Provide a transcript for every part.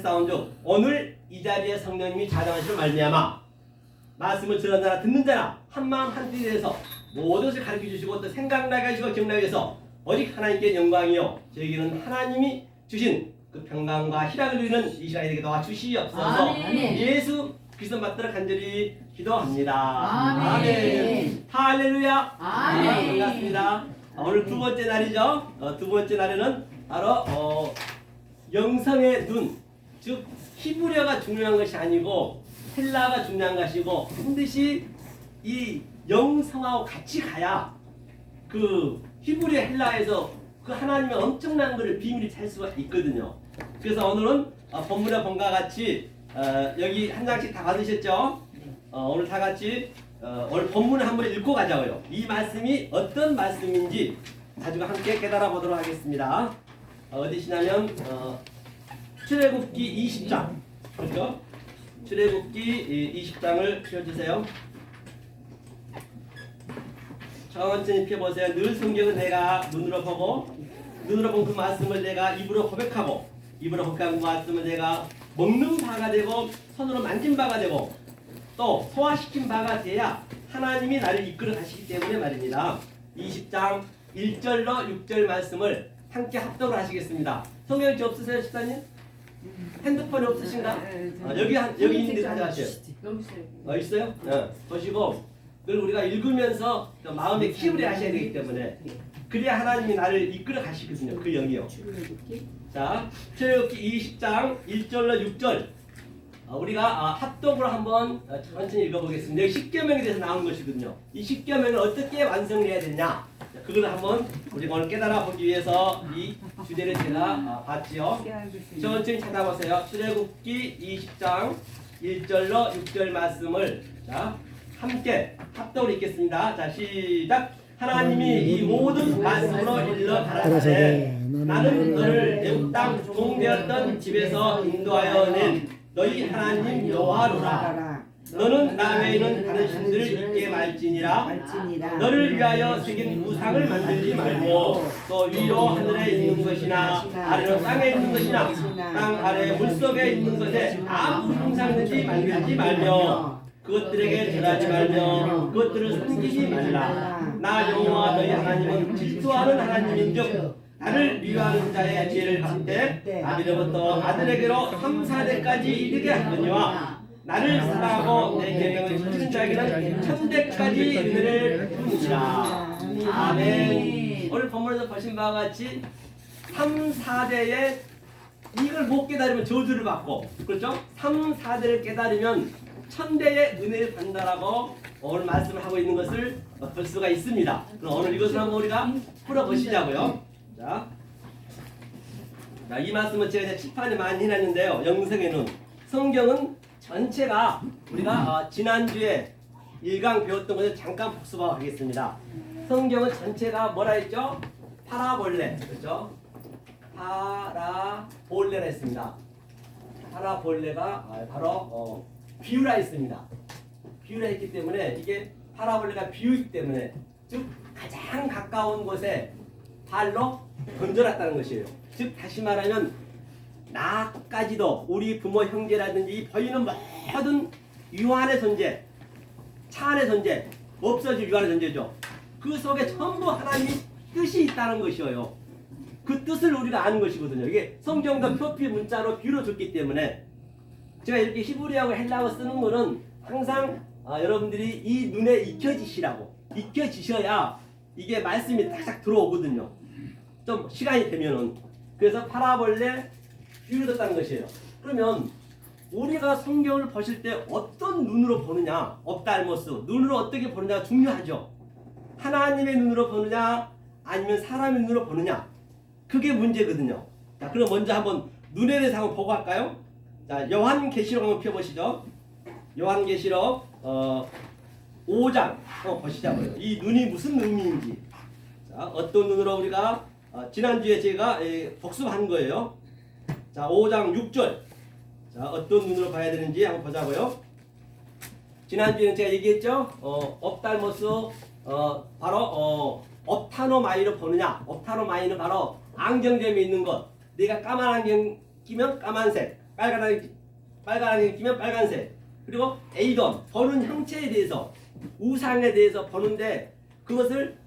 했사온즉 오늘 이 자리에 성령님이 자정하시는 말미암아 말씀을 들은 자나 듣는 자나 한마음 한뜻이 돼서 모든 것을 가르쳐 주시고 또 생각나게 하시고 기억나게 해서 오직 하나님께 영광이요 저에게는 하나님이 주신 그 평강과 희락을 누리는 이 시간이 되게 도와주시옵소서. 아멘. 예수 그리스도 받들어 간절히 기도합니다. 아멘. 할렐루야. 아멘. 반갑습니다. 오늘 두 번째 날이죠. 두 번째 날에는 바로 영성의 눈, 즉 히브리어가 중요한 것이 아니고 헬라가 중요한 것이고 반드시 이 영성하고 같이 가야 그 히브리어 헬라에서 그 하나님의 엄청난 것을 비밀을 찾을 수가 있거든요. 그래서 오늘은 본문에 본 것과 같이 여기 한 장씩 다 받으셨죠? 오늘 다 같이 오늘 본문을 한번 읽고 가자고요. 이 말씀이 어떤 말씀인지 가지고 함께 깨달아 보도록 하겠습니다. 어디시냐면 출애굽기 20장 그렇죠? 출애굽기 20장을 펴주세요. 천천히 펴보세요. 늘 성경은 내가 눈으로 보고 눈으로 본 그 말씀을 내가 입으로 고백하고 입으로 고백한 그 말씀을 내가 먹는 바가 되고 손으로 만진 바가 되고 또 소화시킨 바가 돼야 하나님이 나를 이끌어 가시기 때문에 말입니다. 20장 1절로 6절 말씀을 함께 합독을 하시겠습니다. 성경이 없으세요, 집사님? 핸드폰이 없으신가? 여기 있는데 가져가세요. 있어요? 보시고 그걸 우리가 읽으면서 마음에 키우려 하셔야 되기 때문에 그래야 하나님이 나를 이끌어 가시거든요. 그 영이요. 자, 출애굽기 20장 1절로 6절 우리가 합독으로 한번 천천히 읽어보겠습니다. 여기 십계명에 대해서 나온 것이거든요. 이 십계명을 어떻게 완성해야 되냐 그걸 한번 우리가 오늘 깨달아 보기 위해서 이 주제를 제가 봤지요. 천천히 찾아보세요. 출애굽기 20장 1절로 6절 말씀을 자 함께 합독을 읽겠습니다. 자 시작. 하나님이 이 모든 말씀으로 일러 가라사대 나는 너를 애굽 땅 종되었던 집에서 인도하여 낸 너희 하나님 여호와로라. 너는 나 외에는 다른 신들을 믿게 말지니라. 너를 위하여 새긴 우상을 만들지 말고 또 위로 하늘에 있는 것이나 아래로 땅에 있는 것이나 땅 아래 물속에 있는 것에 아무 형상든지 만들지 말며 그것들에게 절하지 말며 그것들을 섬기지 말라. 나 여호와 너희 하나님은 질투하는 하나님인즉 나를 미워하는 자의 죄를 갚되 아비로부터 아들에게로 3, 4대까지 이르게 하느니와 나를 사랑하고 내 계명을 지키는 자에게는 천대까지 은혜를 부으리라. 아멘. 오늘 본문에서 보신 바와 같이 3, 4대에 이걸 못 깨달으면 저주를 받고 그렇죠? 3, 4대를 깨달으면 천대의 은혜를 받는다라고 오늘 말씀을 하고 있는 것을 볼 수가 있습니다. 그럼 오늘 이것을 한번 우리가 풀어보시자고요. 자, 이 말씀은 제가 칠판에 많이 해놨는데요. 영성의 눈. 성경은 전체가 우리가 지난주에 1강 배웠던 것을 잠깐 복습하고 가겠습니다. 성경은 전체가 뭐라 했죠? 파라볼레. 그렇죠? 파라볼레라 했습니다. 파라볼레가 바로 비유라 했습니다. 비유라 했기 때문에 이게 파라볼레가 비유이기 때문에 즉 가장 가까운 곳에 발로 던져놨다는 것이에요. 즉 다시 말하면 나까지도 우리 부모 형제라든지 보이는 모든 유한의 존재, 차 안의 존재, 없어질 유한의 존재죠. 그 속에 전부 하나님의 뜻이 있다는 것이에요. 그 뜻을 우리가 아는 것이거든요. 이게 성경도 표피 문자로 비유로 줬기 때문에 제가 이렇게 히브리어하고 헬라어 쓰는 거는 항상 여러분들이 이 눈에 익혀지셔야 이게 말씀이 딱딱 들어오거든요. 좀 시간이 되면은. 그래서 파라볼레 비유를 뒀다는 것이에요. 그러면 우리가 성경을 보실 때 어떤 눈으로 보느냐, 옵달모스 눈으로 어떻게 보느냐가 중요하죠. 하나님의 눈으로 보느냐 아니면 사람의 눈으로 보느냐 그게 문제거든요. 자, 그럼 먼저 한번 눈에 대해서 한번 보고 할까요? 자, 요한계시록 한번 펴보시죠. 요한계시록 5장 한번 보시자고요. 이 눈이 무슨 의미인지. 자, 어떤 눈으로 우리가 지난주에 제가 복습한 거예요. 자, 5장 6절. 자, 어떤 눈으로 봐야 되는지 한번 보자고요. 지난주에는 제가 얘기했죠. 옵달모스 바로 옵타노마이로 보느냐. 옵타노마이는 바로 안경점에 있는 것. 내가 까만 안경 끼면 까만색, 빨간색이 끼면 빨간색. 그리고 에이돈 보는 형체에 대해서 우상에 대해서 보는데 그것을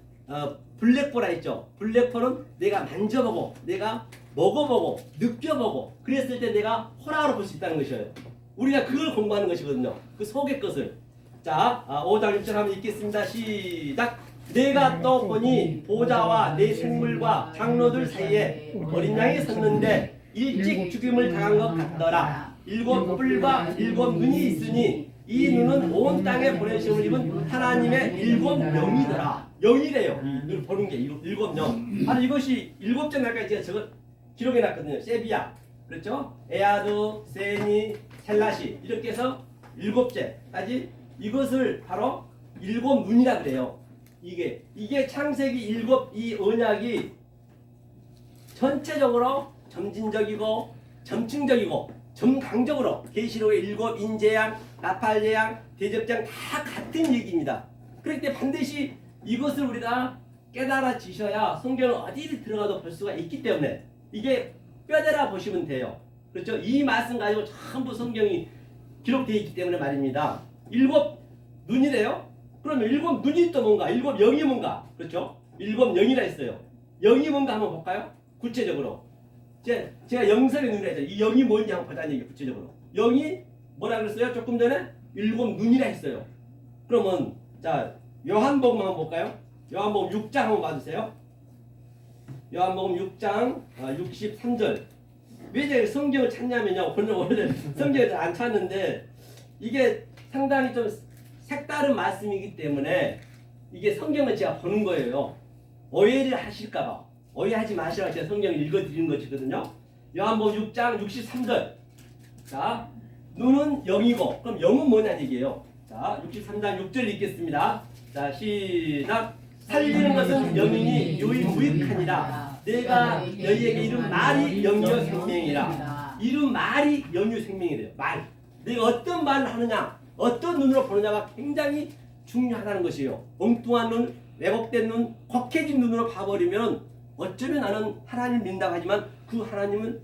블랙보라 했죠. 블랙볼은 내가 만져보고 내가 먹어보고 느껴보고 그랬을 때 내가 호락으로 볼 수 있다는 것이에요. 우리가 그걸 공부하는 것이거든요. 그 속의 것을. 자, 5장 6절 한번 읽겠습니다. 시작. 내가 또 보니 보좌와 내 생물과 장로들 사이에 어린 양이 섰는데 일찍 죽임을 당한 것 같더라. 7 뿔과 7 눈이 있으니 이 눈은 온 땅에 보내심을 입은 하나님의 7 영이더라. 영이래요. 눈을 보는 게 7 영. 바로 이것이 7째 날까지 제가 저거 기록해놨거든요. 세비야, 그렇죠? 에아드, 세니, 셀라시 이렇게 해서 7째까지 이것을 바로 7 눈이라 그래요. 이게 창세기 7이 언약이 전체적으로 점진적이고 점층적이고 점강적으로 계시록의 7 인재양, 나팔재양, 대접장 다 같은 얘기입니다. 그렇기 때문에 반드시 이것을 우리가 깨달아지셔야 성경을 어디를 들어가도 볼 수가 있기 때문에 이게 뼈대라 보시면 돼요. 그렇죠? 이 말씀 가지고 전부 성경이 기록되어 있기 때문에 말입니다. 7 눈이래요? 그러면 7 눈이 또 뭔가? 7 영이 뭔가? 그렇죠? 7 영이라 했어요. 영이 뭔가 한번 볼까요? 구체적으로. 제가 영성의 눈이라 했죠. 이 영이 뭔지 한번 보자는 얘기 구체적으로. 영이 뭐라 그랬어요? 조금 전에 7 눈이라 했어요. 그러면 자 요한복음 한번 볼까요? 요한복음 6장 한번 봐주세요. 요한복음 6장 63절. 왜 제가 성경을 찾냐면요. 원래 성경을 잘 안 찾는데 이게 상당히 좀 색다른 말씀이기 때문에 이게 성경을 제가 보는 거예요. 오해를 하실까봐. 오해하지 마시라고 제가 성경을 읽어드리는 것이거든요. 요한복음 6장 63절. 자, 눈은 영이고, 그럼 영은 뭐냐는 얘기예요. 자, 63장 6절 읽겠습니다. 자, 시작. 살리는 것은 영이니 유일무익하니라. 내가 너희에게 이룬 말이 영이요 생명이라. 이룬 말이 영이요 생명이래요. 말. 내가 어떤 말을 하느냐, 어떤 눈으로 보느냐가 굉장히 중요하다는 것이에요. 엉뚱한 눈, 왜곡된 눈, 겉해진 눈으로 봐버리면 어쩌면 나는 하나님 믿는다고 하지만 그 하나님은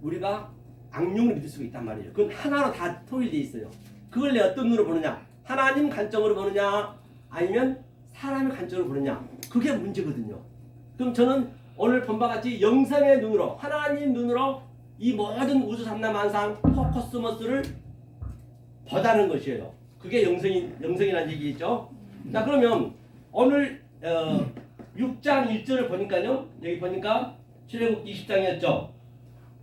우리가 악령을 믿을 수가 있단 말이에요. 그건 하나로 다 통일되어 있어요. 그걸 내가 어떤 눈으로 보느냐, 하나님 관점으로 보느냐 아니면 사람의 관점으로 보느냐, 그게 문제거든요. 그럼 저는 오늘 본 바와 같이 영성의 눈으로, 하나님 눈으로 이 모든 우주 삼라만상 코코스모스를 보다는 것이에요. 그게 영성이라는 얘기죠. 자, 그러면 오늘 6장 1절을 보니까요. 여기 보니까 출애굽기 20장이었죠.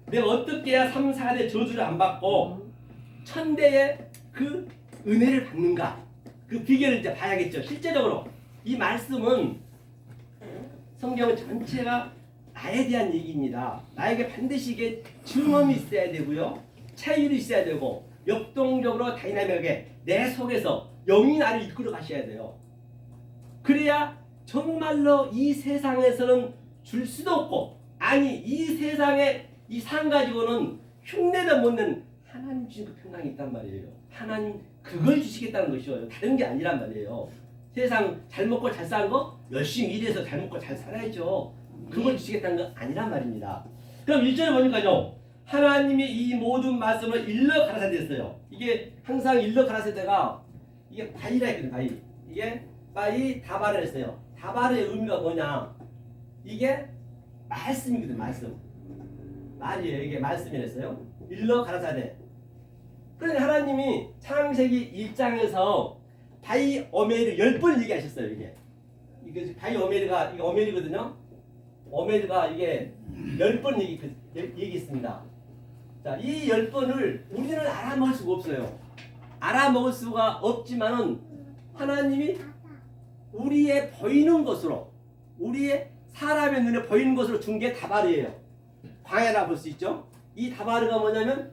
내가 어떻게 해야 3, 4대 저주를 안 받고 천대의 그 은혜를 받는가? 그 비결을 이제 봐야겠죠. 실제적으로 이 말씀은 성경 전체가 나에 대한 얘기입니다. 나에게 반드시 이게 증언이 있어야 되고요. 차율이 있어야 되고 역동적으로 다이나믹하게 내 속에서 영이 나를 이끌어 가셔야 돼요. 그래야 정말로 이 세상에서는 줄 수도 없고, 아니 이 세상에 이 상 가지고는 흉내도 못 낸 하나님 주신 그 평강이 있단 말이에요. 하나님 그걸 주시겠다는 것이에요. 다른 게 아니란 말이에요. 세상 잘 먹고 잘 사는 거 열심히 일해서 잘 먹고 잘 살아야죠. 그걸 주시겠다는 거 아니란 말입니다. 그럼 1절에 보니까요. 하나님이 이 모든 말씀을 일러 가라사대했어요. 이게 항상 일러 가라사대가 이게 바이라 했거든요. 바이. 이게 바이 다발을 했어요. 다발의 의미가 뭐냐? 이게 말씀이거든. 말씀. 말이에요. 이게 말씀이랬어요. 일러 가라사대. 그러니까 하나님이 창세기 1장에서 바이 오멜을 10번 얘기하셨어요. 이게 바이 오멜이가 이게 오멜이거든요. 오멜이가 이게 10번 얘기했습니다. 자, 이 10번을 우리는 알아먹을 수가 없어요. 알아먹을 수가 없지만은 하나님이 우리의 보이는 것으로, 우리의 사람의 눈에 보이는 것으로 준 게 다발이에요. 광야라 볼 수 있죠. 이 다발이가 뭐냐면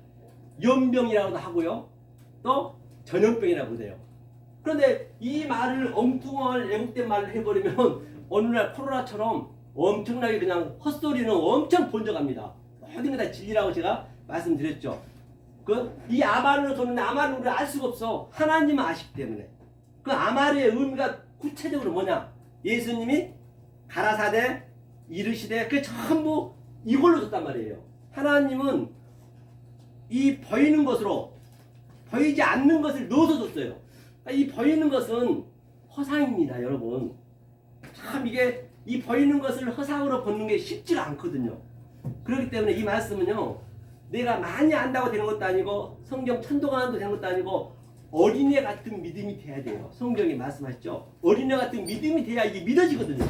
연병이라고도 하고요. 또 전염병이라고 그래요. 그런데 이 말을 엉뚱한 왜곡된 말을 해버리면 오늘날 코로나처럼 엄청나게 그냥 헛소리는 엄청 번져갑니다. 모든 게 다 진리라고 제가 말씀드렸죠. 이 아말로 도는데 아말은 우리가 알 수가 없어. 하나님은 아시기 때문에. 그 아말의 의미가 구체적으로 뭐냐? 예수님이 가라사대 이르시되 그게 전부 이걸로 줬단 말이에요. 하나님은 이 보이는 것으로 보이지 않는 것을 넣어서 줬어요. 그러니까 이 보이는 것은 허상입니다, 여러분. 참 이게 이 보이는 것을 허상으로 보는 게 쉽지가 않거든요. 그렇기 때문에 이 말씀은요, 내가 많이 안다고 되는 것도 아니고 성경 천도가 되는 것도 아니고 어린애 같은 믿음이 돼야 돼요. 성경이 말씀하시죠. 어린애 같은 믿음이 돼야 이게 믿어지거든요.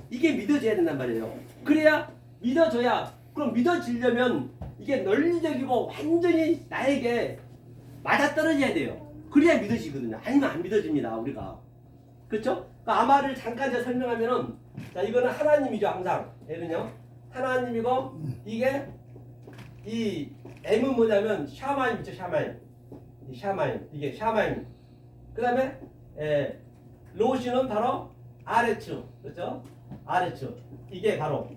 이게 믿어져야 된단 말이에요. 그래야 믿어져야, 그럼 믿어지려면 이게 논리적이고 완전히 나에게 맞아떨어져야 돼요. 그래야 믿어지거든요. 아니면 안 믿어집니다, 우리가. 그렇죠? 그러니까 아마를 잠깐 제가 설명하면은, 자, 이거는 하나님이죠, 항상. 얘는요, 하나님이고, 이게 이 M은 뭐냐면 샤마임 있죠, 샤마임. 이 샤마임, 이게 샤마임. 그 다음에 로시는 바로 아레츠, 그렇죠? 아레츠. 이게 바로,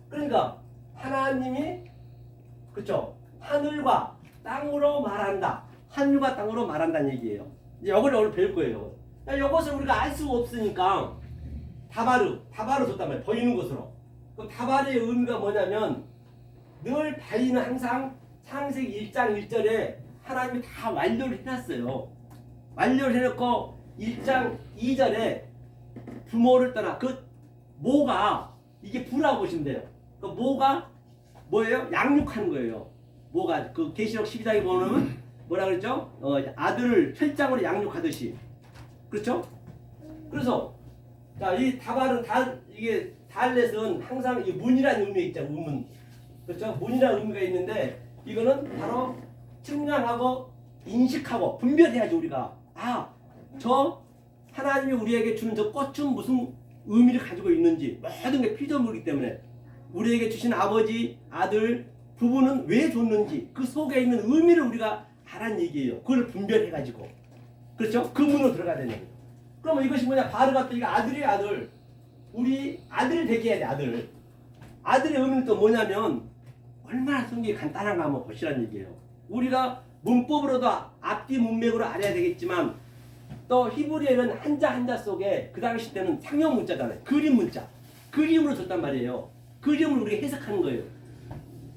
그러니까 하나님이, 그렇죠? 하늘과 땅으로 말한다. 하늘과 땅으로 말한다는 얘기예요. 이제 이걸 오늘 배울 거예요. 이것을 우리가 알 수가 없으니까 다바르 줬단 말이에요. 보이는 것으로. 그럼 다바르의 의미가 뭐냐면 늘 바위는 항상 창세기 1장 1절에 하나님이 다 완료를 해놨어요. 완료를 해놓고 1장 2절에 부모를 떠나, 그 모가 이게 부라고 보시면 돼요. 그 모가 뭐예요? 양육하는 거예요. 모가 그 계시록 12장에 보면 뭐라 그랬죠? 아들을 혈장으로 양육하듯이. 그렇죠? 그래서 자, 이 다발은 이게 달렛은 항상 이 문이라는 의미가 있잖아요. 문. 그렇죠? 문이라는 의미가 있는데 이거는 바로 측량하고 인식하고 분별해야지 우리가. 아, 저 하나님이 우리에게 주는 저 꽃은 무슨 의미를 가지고 있는지, 모든 게 피조물이기 때문에 우리에게 주신 아버지, 아들, 부부는 왜 줬는지 그 속에 있는 의미를 우리가 하라는 얘기예요. 그걸 분별해가지고. 그렇죠? 그 문으로 들어가야 되는 거예요. 그러면 이것이 뭐냐? 바르가 또 이거 아들이에요, 아들. 우리 아들을 되게 해야 돼, 아들. 아들의 의미는 또 뭐냐면 얼마나 성경이 간단한가 한번 보시라는 얘기예요. 우리가 문법으로도 앞뒤 문맥으로 알아야 되겠지만 또 히브리어는 한자 한자 속에 그 당시 때는 상형 문자잖아요. 그림 문자. 그림으로 줬단 말이에요. 그림을 우리가 해석하는 거예요.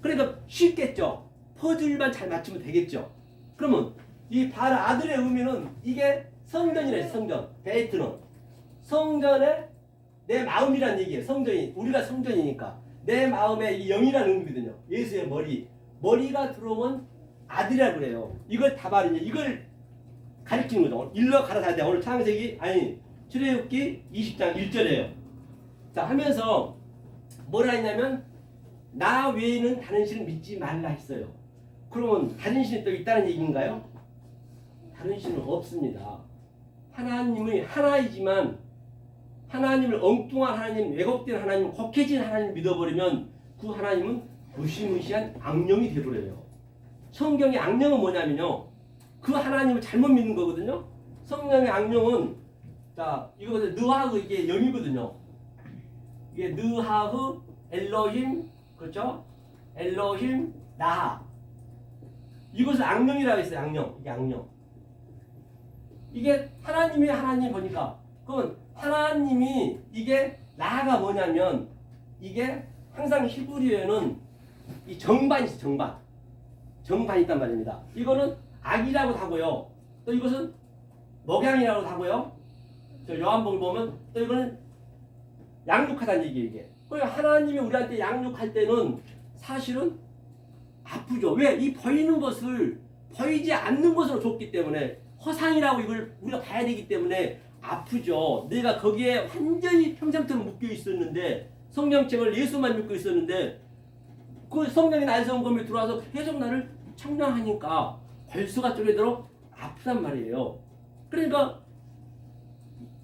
그러니까 쉽겠죠. 퍼즐만 잘 맞추면 되겠죠. 그러면 이 바로 아들의 의미는 이게 성전이래, 성전. 베이트는 성전에 내 마음이란 얘기예요. 성전이, 우리가 성전이니까 내 마음에 이 영이라는 의미거든요. 예수의 머리가 들어오면 아들이라고 그래요. 이걸 다바르냐, 이걸 가르치는 거죠. 일러 가라사대 돼. 오늘 출애굽기 20장 1절이에요. 자, 하면서 뭐라 했냐면 나 외에는 다른 신을 믿지 말라 했어요. 그러면 다른 신이 또 있다는 얘기인가요? 다른 신은 없습니다. 하나님이 하나이지만 하나님을 엉뚱한 하나님, 왜곡된 하나님, 곡해진 하나님을 믿어버리면 그 하나님은 무시무시한 악령이 되어버려요. 성경의 악령은 뭐냐면요, 그 하나님을 잘못 믿는 거거든요. 성경의 악령은, 자, 이거 보세요. 느하흐, 이게 영이거든요. 이게 느하흐, 엘로힘, 그렇죠? 엘로힘, 나하. 이것을 악령이라고 했어요. 악령. 이게 악령. 이게 하나님이 하나님 보니까, 그건 하나님이, 이게 나하가 뭐냐면 이게 항상 히브리어에는 이 정반이 있어요. 정반이 있단 말입니다. 이거는 악이라고도 하고요. 또 이것은 목양이라고도 하고요. 저 요한복음 보면 또 이거는 양육하다는 얘기예요. 이게. 그러니까 하나님이 우리한테 양육할 때는 사실은 아프죠. 왜? 이 보이는 것을 보이지 않는 것으로 줬기 때문에, 허상이라고 이걸 우리가 봐야 되기 때문에 아프죠. 내가 거기에 완전히 평생토록 묶여 있었는데, 성경책을 예수만 믿고 있었는데 그 성령이 나의 성검에 들어와서 계속 나를 청량하니까 벌수가 쪼개도록 아프단 말이에요. 그러니까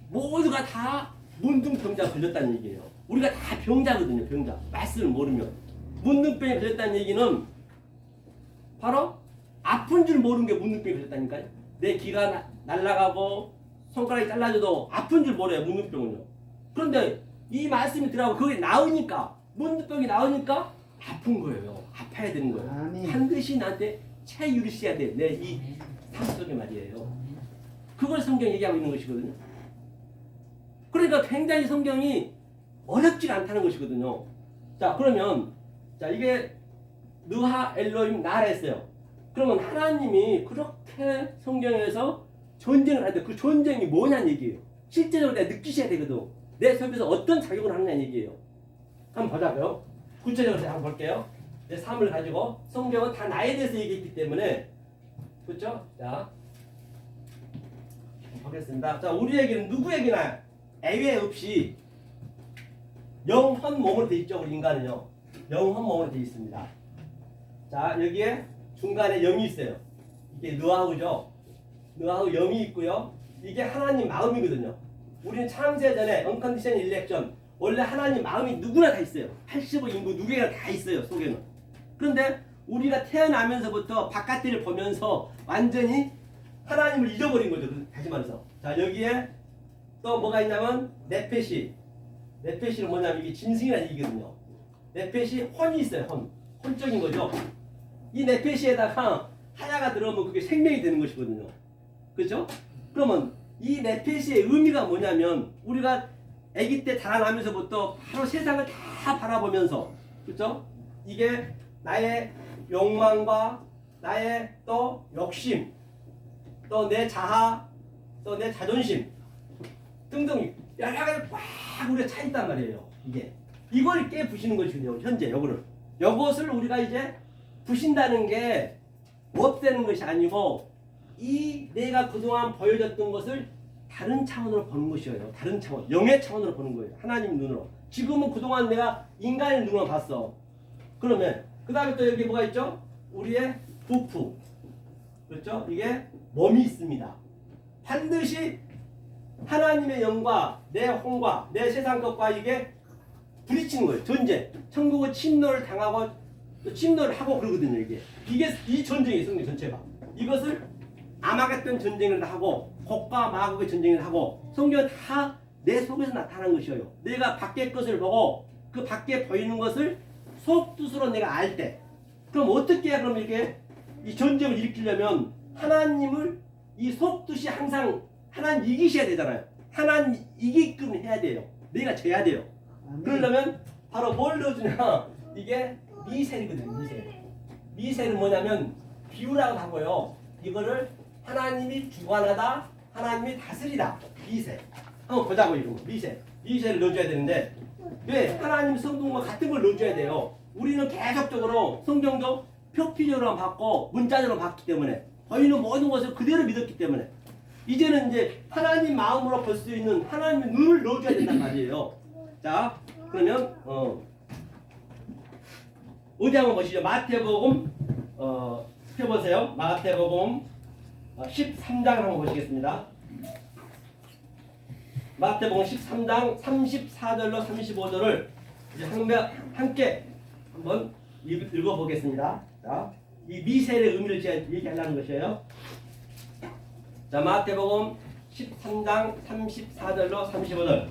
모두가 다 문둥병자 걸렸다는 얘기예요. 우리가 다 병자거든요. 병자. 말씀을 모르면. 문둥병에 걸렸다는 얘기는 바로 아픈 줄 모르는 게 문둥병에 걸렸다니까요. 내 귀가 날아가고 손가락이 잘라져도 아픈 줄 몰라요. 문둥병은요. 그런데 이 말씀이 들어가고 그게 나으니까, 문둥병이 나으니까 아픈 거예요. 아파야 되는 거예요. 아멘. 반드시 나한테 체유리셔야 돼. 내 이 삶 속에 말이에요. 그걸 성경이 얘기하고 있는 것이거든요. 그러니까 굉장히 성경이 어렵지 않다는 것이거든요. 자, 그러면 자, 이게 느하 엘로임 나라 했어요. 그러면 하나님이 그렇게 성경에서 전쟁을 하는데 그 전쟁이 뭐냐는 얘기예요. 실제적으로 내가 느끼셔야 되거든. 내 속에서 어떤 작용을 하느냐는 얘기예요. 한번 보자고요. 구체적으로 제가 한번 볼게요. 내 삶을 가지고 성경은 다 나에 대해서 얘기했기 때문에 그렇죠? 자 보겠습니다. 자 우리에게는 누구에게나 애외 없이 영혼 몸으로 돼 있죠. 우리 인간은요. 영혼 몸으로 돼 있습니다. 자 여기에 중간에 영이 있어요. 이게 느하우죠. 느하우 영이 있고요. 이게 하나님 마음이거든요. 우리는 창세 전에 언컨디션 일렉션 원래 하나님 마음이 누구나 다 있어요. 85인구 누구나 다 있어요. 속에는. 그런데 우리가 태어나면서부터 바깥을 보면서 완전히 하나님을 잊어버린 거죠. 다시 말해서. 자 여기에 또 뭐가 있냐면 네페시. 네페시는 뭐냐면 이게 짐승이라는 얘기거든요. 네페시 혼이 있어요. 혼적인 거죠. 이 네페시에다가 하야가 들어오면 그게 생명이 되는 것이거든요. 그렇죠? 그러면 이 네페시의 의미가 뭐냐면 우리가 아기 때 자라나면서부터 바로 세상을 다 바라보면서 그렇죠? 이게 나의 욕망과 나의 또 욕심 또 내 자아 또 내 자존심 등등 여러 가지 꽉 우리가 차 있단 말이에요. 이걸 깨부시는 것이군요. 현재 요것을 우리가 이제 부신다는 게 없애는 것이 아니고 이 내가 그동안 보여줬던 것을 다른 차원으로 보는 것이에요. 다른 차원, 영의 차원으로 보는 거예요. 하나님 눈으로. 지금은 그동안 내가 인간의 눈으로 봤어. 그러면 그 다음에 또 여기 뭐가 있죠? 우리의 부프. 그렇죠? 이게 몸이 있습니다. 반드시 하나님의 영과 내 혼과 내 세상 것과 이게 부딪히는 거예요. 전쟁. 천국은 침노를 당하고 침노를 하고 그러거든요. 이게 이 전쟁이에요. 성경 전체가. 이것을 아마겟돈 전쟁을 하고 곡과 마곡의 전쟁을 하고 성경은 다 내 속에서 나타난 것이에요. 내가 밖의 것을 보고 그 밖에 보이는 것을 속뜻으로 내가 알 때 그럼 어떻게 해야 그럼 이렇게 이 전쟁을 일으키려면 하나님을 이 속뜻이 항상 하나님 이기셔야 되잖아요. 하나님 이기끔 해야 돼요. 내가 져야 돼요. 그러려면 바로 뭘 넣어주냐 이게 미셀이거든요. 미셀은 뭐냐면 비유라고 하고요. 이거를 하나님이 주관하다 하나님이 다스리다. 미셀 한번 보자고 이거 미셀을 넣어줘야 되는데 왜 하나님 성경과 같은 걸 넣어줘야 돼요. 우리는 계속적으로 성경도 표피적으로 받고 문자적으로 받기 때문에 저희는 모든 것을 그대로 믿었기 때문에 이제는 이제 하나님 마음으로 볼 수 있는 하나님의 눈을 넣어줘야 된단 말이에요. 자 그러면 어디 한번 보시죠. 마태복음 펴보세요. 마태복음 13장을 한번 보시겠습니다. 마태복음 13장 34절로 35절을 이제 함께 한번 읽어보겠습니다. 자, 이 미셀의 의미를 제가 얘기하려는 것이에요. 자, 마태복음 13장 34절로 35절.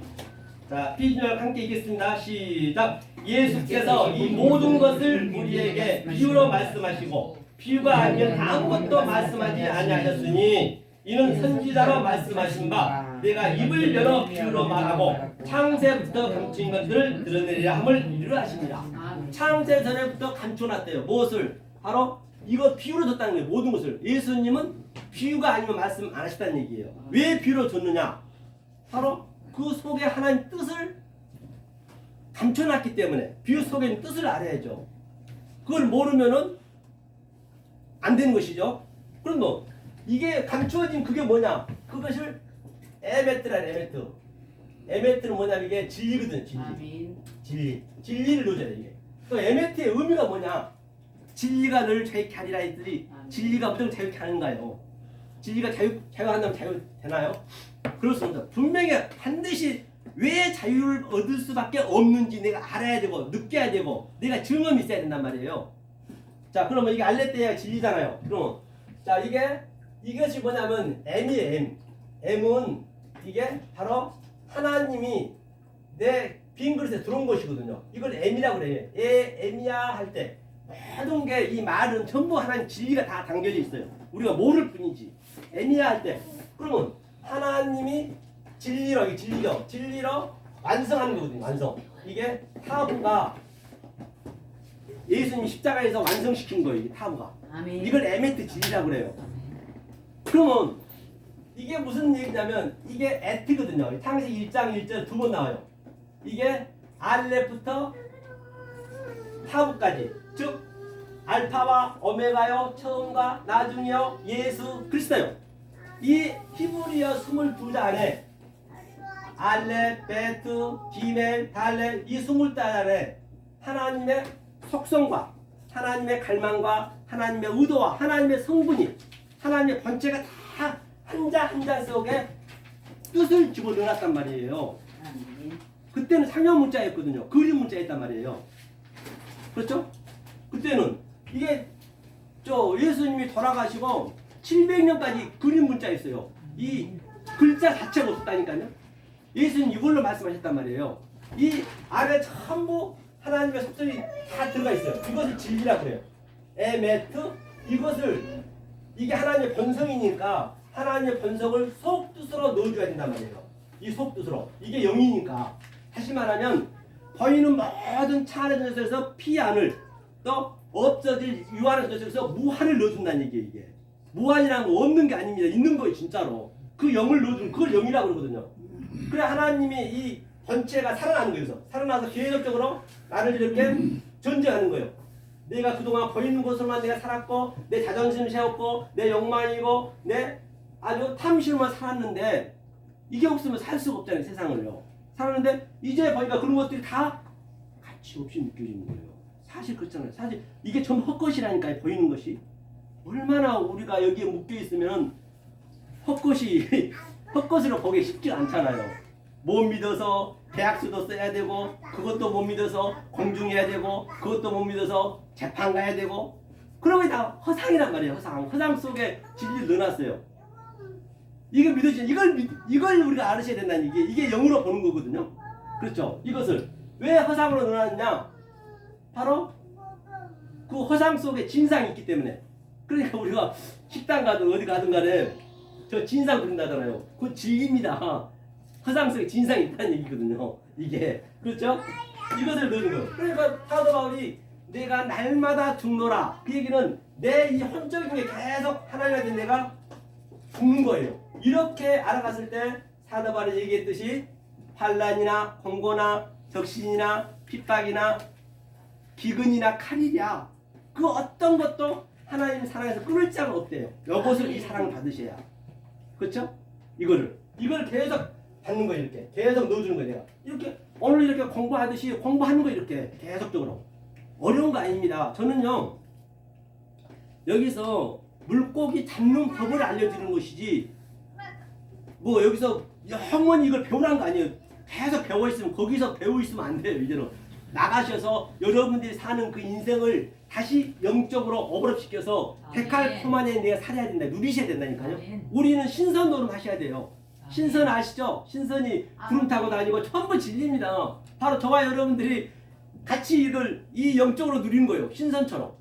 자, 피지널 함께 읽겠습니다. 시작. 예수께서 이 모든 것을 우리에게 비유로 말씀하시고 비유가 아니면 아무것도 말씀하지 아니하셨으니 이는 선지자로 말씀하신 바 내가 입을 열어 비유로 말하고 창세부터 감추인 것들을 드러내리라 함을 이루라 하십니다. 창세 전에부터 감춰놨대요. 무엇을? 바로 이거 비유로 줬다는 거예요. 모든 것을. 예수님은 비유가 아니면 말씀 안 하셨다는 얘기예요. 왜 비유로 줬느냐? 바로 그 속에 하나님 뜻을 감춰놨기 때문에 비유 속에 있는 뜻을 알아야죠. 그걸 모르면은 안 되는 것이죠. 그럼 뭐 이게 감추어진 그게 뭐냐? 그것을 에메트란 에메트. 에메트는 뭐냐면 이게 진리거든. 진리를 넣어줘야 돼. 이게. 또 에메트의 의미가 뭐냐? 진리가 늘 자유케 하리라 했더니 진리가 무조건 자유케 하는가요? 진리가 자유한다면 자유 되나요? 그럴 수 없다. 분명히 반드시 왜 자유를 얻을 수밖에 없는지 내가 알아야 되고 느껴야 되고 내가 증언이 있어야 된단 말이에요. 자 그러면 이게 알레테아가 진리잖아요. 그럼 자 이것이 뭐냐면 M이에요. M은 이게 바로 하나님이 내 빈 그릇에 들어온 것이거든요. 이걸 M이라고 그래요. M이야 할 때 모든 게 이 말은 전부 하나님 진리가 다 담겨져 있어요. 우리가 모를 뿐이지. M이야 할 때 그러면 하나님이 진리로 이게 진리로 완성하는 거거든요. 완성. 이게 타부가 예수님 십자가에서 완성시킨 거예요. 이게 타부가. 아멘. 이걸 에메트 진리라고 그래요. 그러면 이게 무슨 얘기냐면 이게 에트거든요. 창세기 1장 1절 두 번 나와요. 이게 알렙부터 타브까지, 즉 알파와 오메가요, 처음과 나중이요, 예수 그리스도요. 이 히브리어 22자 안에 알렙, 베트, 기멜, 달렙 이 22자 안에 하나님의 속성과 하나님의 갈망과 하나님의 의도와 하나님의 성분이 하나님의 본체가 다 한자 한자 속에 뜻을 집어넣었단 말이에요. 아멘. 그때는 상형 문자였거든요. 그림 문자였단 말이에요. 그렇죠? 그때는 이게 예수님이 돌아가시고 700년까지 그림 문자였어요. 이 글자 자체가 없었다니까요. 예수님 이걸로 말씀하셨단 말이에요. 이 안에 전부 하나님의 속성이 다 들어가 있어요. 이것을 진리라고 해요. 에메트 이게 하나님의 본성이니까 하나님의 본성을 속뜻으로 넣어줘야 된단 말이에요. 이 속뜻으로 이게 영이니까 다시 말하면 보이는 모든 차례 것에서 피안을 또 없어질 유한의 것에서 무한을 넣어준다는 얘기예요. 이게 무한이라는 거 없는 게 아닙니다. 있는 거예요 진짜로. 그 영을 넣어주는 그걸 영이라고 그러거든요. 그래 하나님이 이 본체가 살아나는 거예요. 살아나서 계속적으로 나를 이렇게 존재하는 거예요. 내가 그동안 보이는 곳으로만 내가 살았고 내 자존심 세웠고 내 욕망이고 내 아주 탐심으로만 살았는데 이게 없으면 살 수가 없잖아요. 세상을요. 살았는데 이제 보니까 그런 것들이 다 가치 없이 느껴지는 거예요. 사실 그렇잖아요. 사실 이게 전부 헛것이라니까요. 보이는 것이 얼마나 우리가 여기에 묶여 있으면 헛것이 헛것으로 보기 쉽지 않잖아요. 못 믿어서 계약서도 써야 되고 그것도 못 믿어서 공중해야 되고 그것도 못 믿어서 재판 가야 되고 그런 게 다 허상이란 말이에요. 허상 속에 진리를 넣어놨어요. 이게 믿어지죠. 이걸 우리가 알으셔야 된다는 이게 영으로 보는 거거든요. 그렇죠. 이것을 왜 허상으로 넣어놨냐? 바로 그 허상 속에 진상이 있기 때문에. 그러니까 우리가 식당 가든 어디 가든 간에 저 진상 그린다잖아요. 그건 진리입니다. 허상 속에 진상이 있다는 얘기거든요. 이게 그렇죠? 이것을 넣는 거예요. 그러니까 사도 바울이 내가 날마다 죽노라. 그 얘기는 내 이 혼적인 게 계속 하나님한테 내가 죽는 거예요. 이렇게 알아갔을 때 사도 바울이 얘기했듯이 환난이나 공고나 적신이나 핍박이나 기근이나 칼이랴 그 어떤 것도 하나님 사랑에서 끊을 자가 없대요. 이것을 이 사랑을 받으셔야. 그렇죠? 이걸 계속 받는 거예요. 이렇게 계속 넣어주는 거예요. 내가 이렇게 오늘 이렇게 공부하듯이 공부하는 거 이렇게 계속적으로 어려운 거 아닙니다. 저는요 여기서 물고기 잡는 법을 알려드리는 것이지 뭐 여기서 영원히 이걸 배우라는 거 아니에요. 계속 배워 있으면 거기서 배우고 있으면 안 돼요. 이제는 나가셔서 여러분들이 사는 그 인생을 다시 영적으로 어버럽시켜서 데칼코마니에 내가 살아야 된다. 누리셔야 된다니까요. 우리는 신선 노름하셔야 돼요. 신선 아시죠? 신선이 구름 타고 다니고 전부 진리입니다. 바로 저와 여러분들이 같이 이걸 이 영적으로 누리는 거예요. 신선처럼.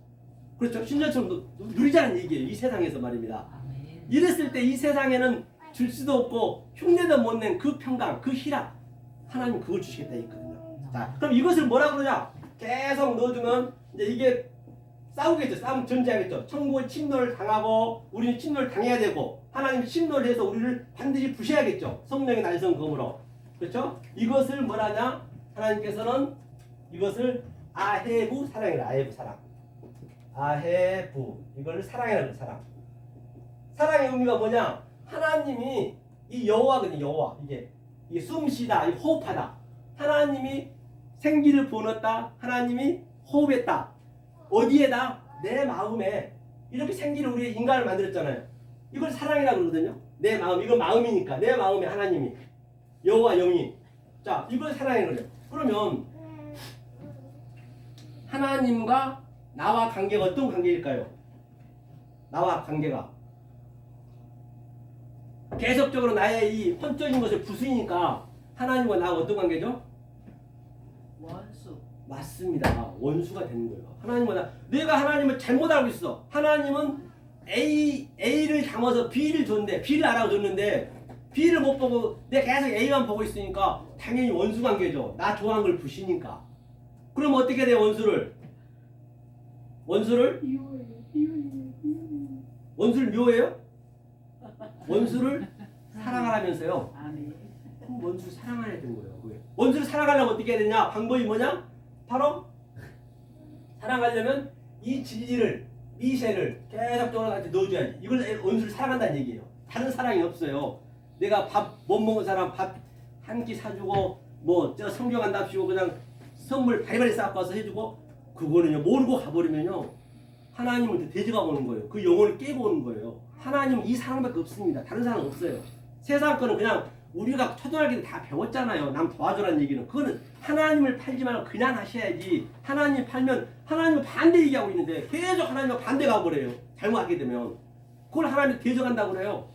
그렇죠? 신선처럼 누리자는 얘기예요. 이 세상에서 말입니다. 이랬을 때 이 세상에는 줄 수도 없고 흉내도 못 낸 그 평강, 그 희락 하나님 그걸 주시겠다 했거든요. 자, 그럼 이것을 뭐라 그러냐? 계속 넣어두면 이제 이게 싸우겠죠. 싸움 전제하겠죠. 천국을 침노를 당하고 우리는 침노를 당해야 되고 하나님이 침노를 해서 우리를 반드시 부셔야겠죠. 성령의 날성검으로. 그렇죠? 이것을 뭐라냐? 하나님께서는 이것을 아헤부 사랑이라. 아헤부 사랑. 아헤부 이걸 사랑이라는 사랑. 사랑의 의미가 뭐냐? 하나님이 이 여호와거든요. 여호와 이게 숨쉬다, 호흡하다. 하나님이 생기를 부어넣었다. 하나님이 호흡했다. 어디에다? 내 마음에. 이렇게 생기를 우리 인간을 만들었잖아요. 이걸 사랑이라고 그러거든요. 내 마음, 이건 마음이니까 내 마음에 하나님이 여호와 영이. 자, 이걸 사랑이라고 그래요. 그러면 하나님과 나와 관계가 어떤 관계일까요? 나와 관계가 계속적으로 나의 이 혼적인 것을 부수니까 하나님과 나와 어떤 관계죠? 원수. 맞습니다. 원수가 되는 거예요. 하나님과 내가 하나님을 잘못 알고 있어. 하나님은 A를 담아서 B를 줬는데 B를 알아줬는데 B를 못 보고 내가 계속 A만 보고 있으니까 당연히 원수 관계죠. 나 좋아하는 걸 부시니까. 그럼 어떻게 돼 원수를? 원수를 미워해요? 원수를 사랑하라면서요. 아멘. 그럼 원수를 사랑해야 되는 거예요. 왜? 원수를 사랑하려면 어떻게 해야 되냐? 방법이 뭐냐? 바로 사랑하려면 이 진리를, 미쉐를 계속적으로 나한테 넣어줘야지. 이걸 원수를 사랑한다는 얘기예요. 다른 사랑이 없어요. 내가 밥 못 먹은 사람 밥 한 끼 사주고 뭐 저 성경 한답시고 그냥 선물 바리바리 쌓고 와서 해주고 그거는요 모르고 가버리면요 하나님한테 대적가 오는 거예요. 그 영혼을 깨고 오는 거예요. 하나님은 이 사랑밖에 없습니다. 다른 사랑 없어요. 세상 거는 그냥 우리가 초등학교 때 다 배웠잖아요. 남 도와주라는 얘기는. 그거는 하나님을 팔지 말고 그냥 하셔야지. 하나님 팔면 하나님은 반대 얘기하고 있는데 계속 하나님과 반대 가버려요. 잘못하게 되면. 그걸 하나님 대적한다고 그래요.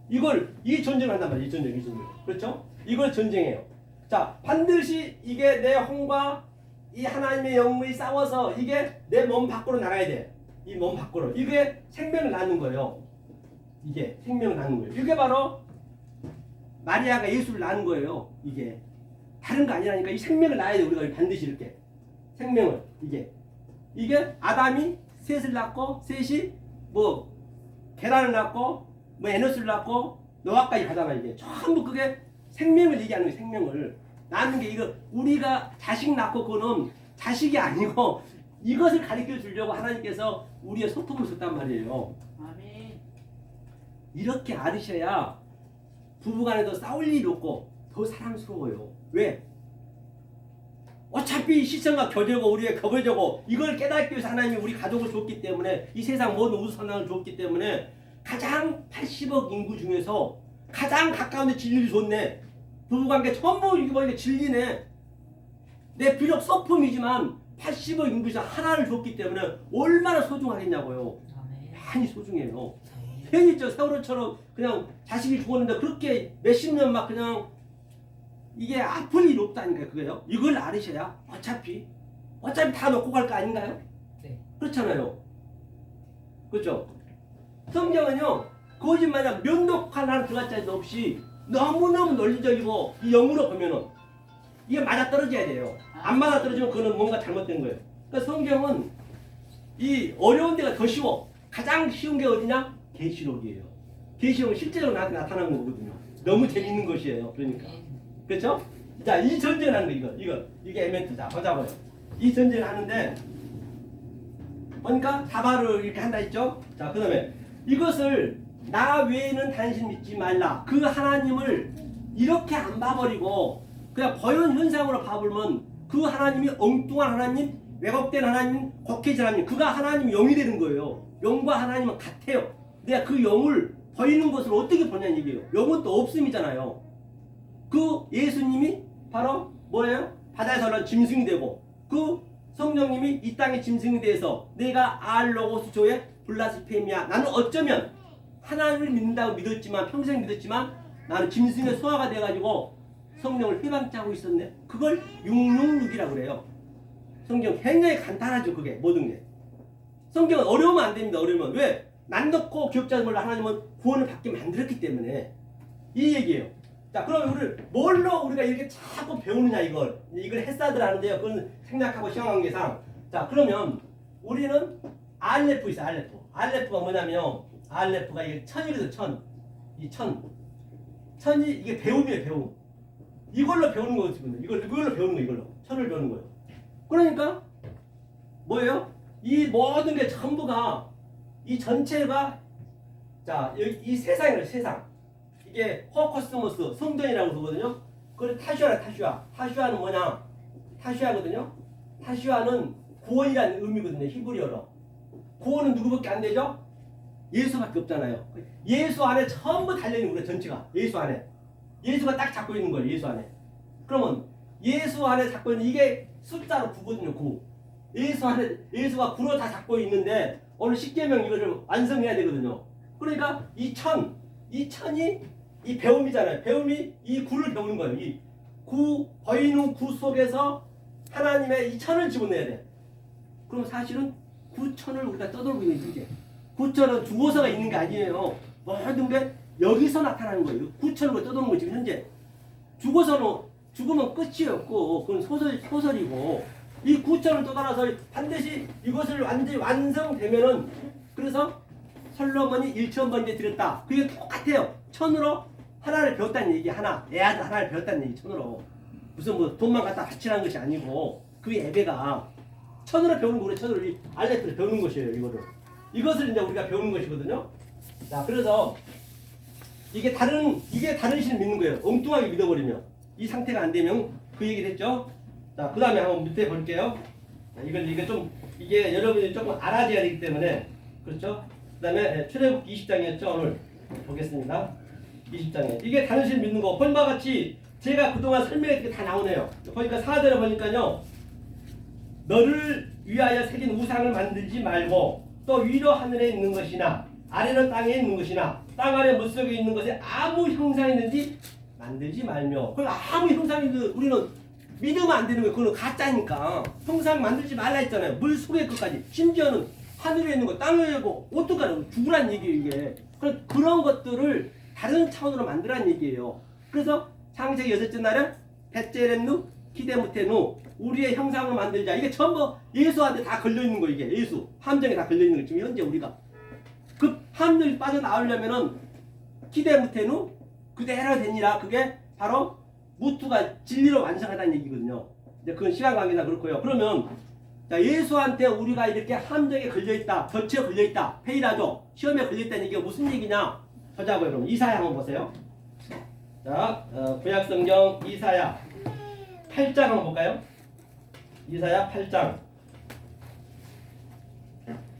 이 전쟁을 한단 말이에요. 이 전쟁. 그렇죠? 이걸 전쟁해요. 자, 반드시 이게 내 혼과 이 하나님의 영혼이 싸워서 이게 내 몸 밖으로 나가야 돼. 이 몸 밖으로. 이게 생명을 낳는 거예요. 이게 생명을 낳는 거예요. 이게 바로 마리아가 예수를 낳은 거예요. 이게 다른 거 아니라니까. 이 생명을 낳아야 돼. 우리가 반드시 이렇게 생명을 이게 아담이 셋을 낳고 셋이 뭐 계란을 낳고 뭐 에노스를 낳고 노아까지 가잖아. 이게 전부 그게 생명을 얘기하는 거예요. 생명을 낳는 게 이거 우리가 자식 낳고 그거는 자식이 아니고 이것을 가르쳐 주려고 하나님께서 우리의 소통을 줬단 말이에요. 아멘. 이렇게 알으셔야 부부간에도 싸울 일이 없고 더 사랑스러워요. 왜? 어차피 시선과 교제고 우리의 겁을 이걸 깨닫기 위해서 하나님이 우리 가족을 줬기 때문에 이 세상 모든 우주선상을 줬기 때문에 가장 80억 인구 중에서 가장 가까운 데 진리를 줬네. 부부관계 전부 이게 보니까 진리네. 내 비록 소품이지만 80억 인구 중에서 하나를 줬기 때문에 얼마나 소중하겠냐고요. 아멘. 많이 소중해요. 괜히 저 세월호처럼 그냥 자식이 죽었는데 그렇게 몇십 년 막 그냥 이게 아플 일 없다니까요. 그게요. 이걸 알으셔야 어차피 다 놓고 갈 거 아닌가요? 네. 그렇잖아요. 그렇죠? 성경은요 거짓말이야 면도칼 하나 들어갈 자리도 없이 너무너무 논리적이고 이 영으로 보면은 이게 맞아떨어져야 돼요. 안 맞아떨어지면 그거는 뭔가 잘못된 거예요. 그러니까 성경은 이 어려운 데가 더 쉬워. 가장 쉬운 게 어디냐? 계시록이에요. 계시록은 실제로 나한테 나타나는 거거든요. 너무 재밌는 것이에요. 그러니까. 그렇죠? 자, 이 전쟁을 하는 거 이게 에멘트. 자, 보자고요. 이 전쟁을 하는데 그러니까 다발을 이렇게 한다 했죠? 자, 그다음에 이것을 나 외에는 당신 믿지 말라. 그 하나님을 이렇게 안 봐버리고 그냥 보현 현상으로 봐버리면 그 하나님이 엉뚱한 하나님, 왜곡된 하나님, 곡해진 하나님, 그가 하나님 영이 되는 거예요. 영과 하나님은 같아요. 내가 그 영을 보이는 것을 어떻게 보냐는 얘기예요. 영은 또 없음이잖아요. 그 예수님이 바로 뭐예요? 바다에서 올라온 짐승이 되고 그 성령님이 이 땅의 짐승이 돼서 내가 알로고스 조의 블라스페미아. 나는 어쩌면 하나님을 믿는다고 믿었지만 평생 믿었지만 나는 짐승의 소화가 돼가지고 성령을 해방자고 있었네. 그걸 666이라고 그래요. 성경 굉장히 간단하죠. 그게 모든 게. 성경은 어려우면 안 됩니다. 어려우면. 왜? 난독고 기억자들 몰라 하나님은 구원을 받게 만들었기 때문에 이 얘기예요. 자, 그럼 뭘로 우리가 이렇게 자꾸 배우느냐 이걸 햇사들 하는데요. 그건 생략하고 시험관계상. 자, 그러면 우리는 알레프 있어. 알레프가 뭐냐면 알레프가 이게 천이거든. 천이 이게 배움이에요. 배움. 이걸로 배우는 거거든요. 이걸로 배우는 거 이걸로 천을 배우는 거예요. 그러니까 뭐예요? 이 모든 게 전부가 이 전체가 자, 이 세상이에요. 세상. 이게 호코스모스 성전이라고 그러거든요. 그걸 타슈아는 뭐냐? 타슈아거든요. 타슈아는 구원이라는 의미거든요. 히브리어로. 구원은 누구밖에 안 되죠? 예수밖에 없잖아요. 예수 안에 전부 달려있는 우리 전체가 예수 안에. 예수가 딱 잡고 있는 거예요. 예수 안에. 그러면 예수 안에 잡고 있는 이게 숫자로 9거든요. 9. 예수 안에 예수가 9로 다 잡고 있는데 오늘 십계명 이거를 완성해야 되거든요. 그러니까 이 천이 이 배움이잖아요. 배움이 이 9를 배우는 거예요. 이 9 보이는 9 속에서 하나님의 이 천을 집어내야 돼. 그럼 사실은 9천을 우리가 떠돌고 있는 이게 9천은 주어서가 있는 게 아니에요. 모든 게 여기서 나타나는 거예요. 9천을 떠도는 거지. 현재 죽으면 끝이 없고 그건 소설이고 이 9천을 떠돌아서 반드시 이것을 완전히 완성되면은 그래서 솔로몬이 1,000번째 드렸다. 그게 똑같아요. 천으로 하나를 배웠다는 얘기 하나. 애아들 하나를 배웠다는 얘기 천으로. 무슨 뭐 돈만 갖다 바치라는 것이 아니고 그 예배가 천으로 배우는 거래. 천으로 이 알레트를 배우는 것이에요. 이거를. 이것을 이제 우리가 배우는 것이거든요. 자, 그래서 이게 다른 신을 믿는 거예요. 엉뚱하게 믿어버리면 이 상태가 안 되면 그 얘기를 했죠. 자, 그 다음에 한번 밑에 볼게요. 자, 이게 여러분이 조금 알아줘야 되기 때문에 그렇죠. 그 다음에 출애굽기 20장이었죠. 오늘 보겠습니다. 20장에 이게 다른 신을 믿는 거 본바 같이 제가 그동안 설명했던 게 다 나오네요. 보니까 4절에 보니까요. 너를 위하여 새긴 우상을 만들지 말고 또 위로 하늘에 있는 것이나 아래로 땅에 있는 것이나 땅 아래 물속에 있는 것에 아무 형상이 있는지 만들지 말며. 그걸 아무 형상이 우리는 믿으면 안 되는 거예요. 그거는 가짜니까. 형상 만들지 말라 했잖아요. 물속의 것까지. 심지어는 하늘에 있는 거, 땅에 있고 어떡하나 죽으란 얘기예요. 이게. 그런 것들을 다른 차원으로 만들라는 얘기예요. 그래서 창세기 6째 날에 벳제렘누 키데무테누 우리의 형상으로 만들자. 이게 전부 예수한테 다 걸려있는 거. 이게 예수 함정에 다 걸려있는 거. 지금 현재 우리가 그 함정이 빠져나오려면은 키데무테누 그대로 되니라. 그게 바로 무투가 진리로 완성하다는 얘기거든요. 이제 그건 시간 관계나 그렇고요. 그러면 자, 예수한테 우리가 이렇게 함정에 걸려있다, 덫에 걸려있다, 페이라죠. 시험에 걸려있다는 얘기가 무슨 얘기냐? 보자고요. 그럼 이사야 한번 보세요. 자, 구약성경 이사야 8장 한번 볼까요? 이사야 8장.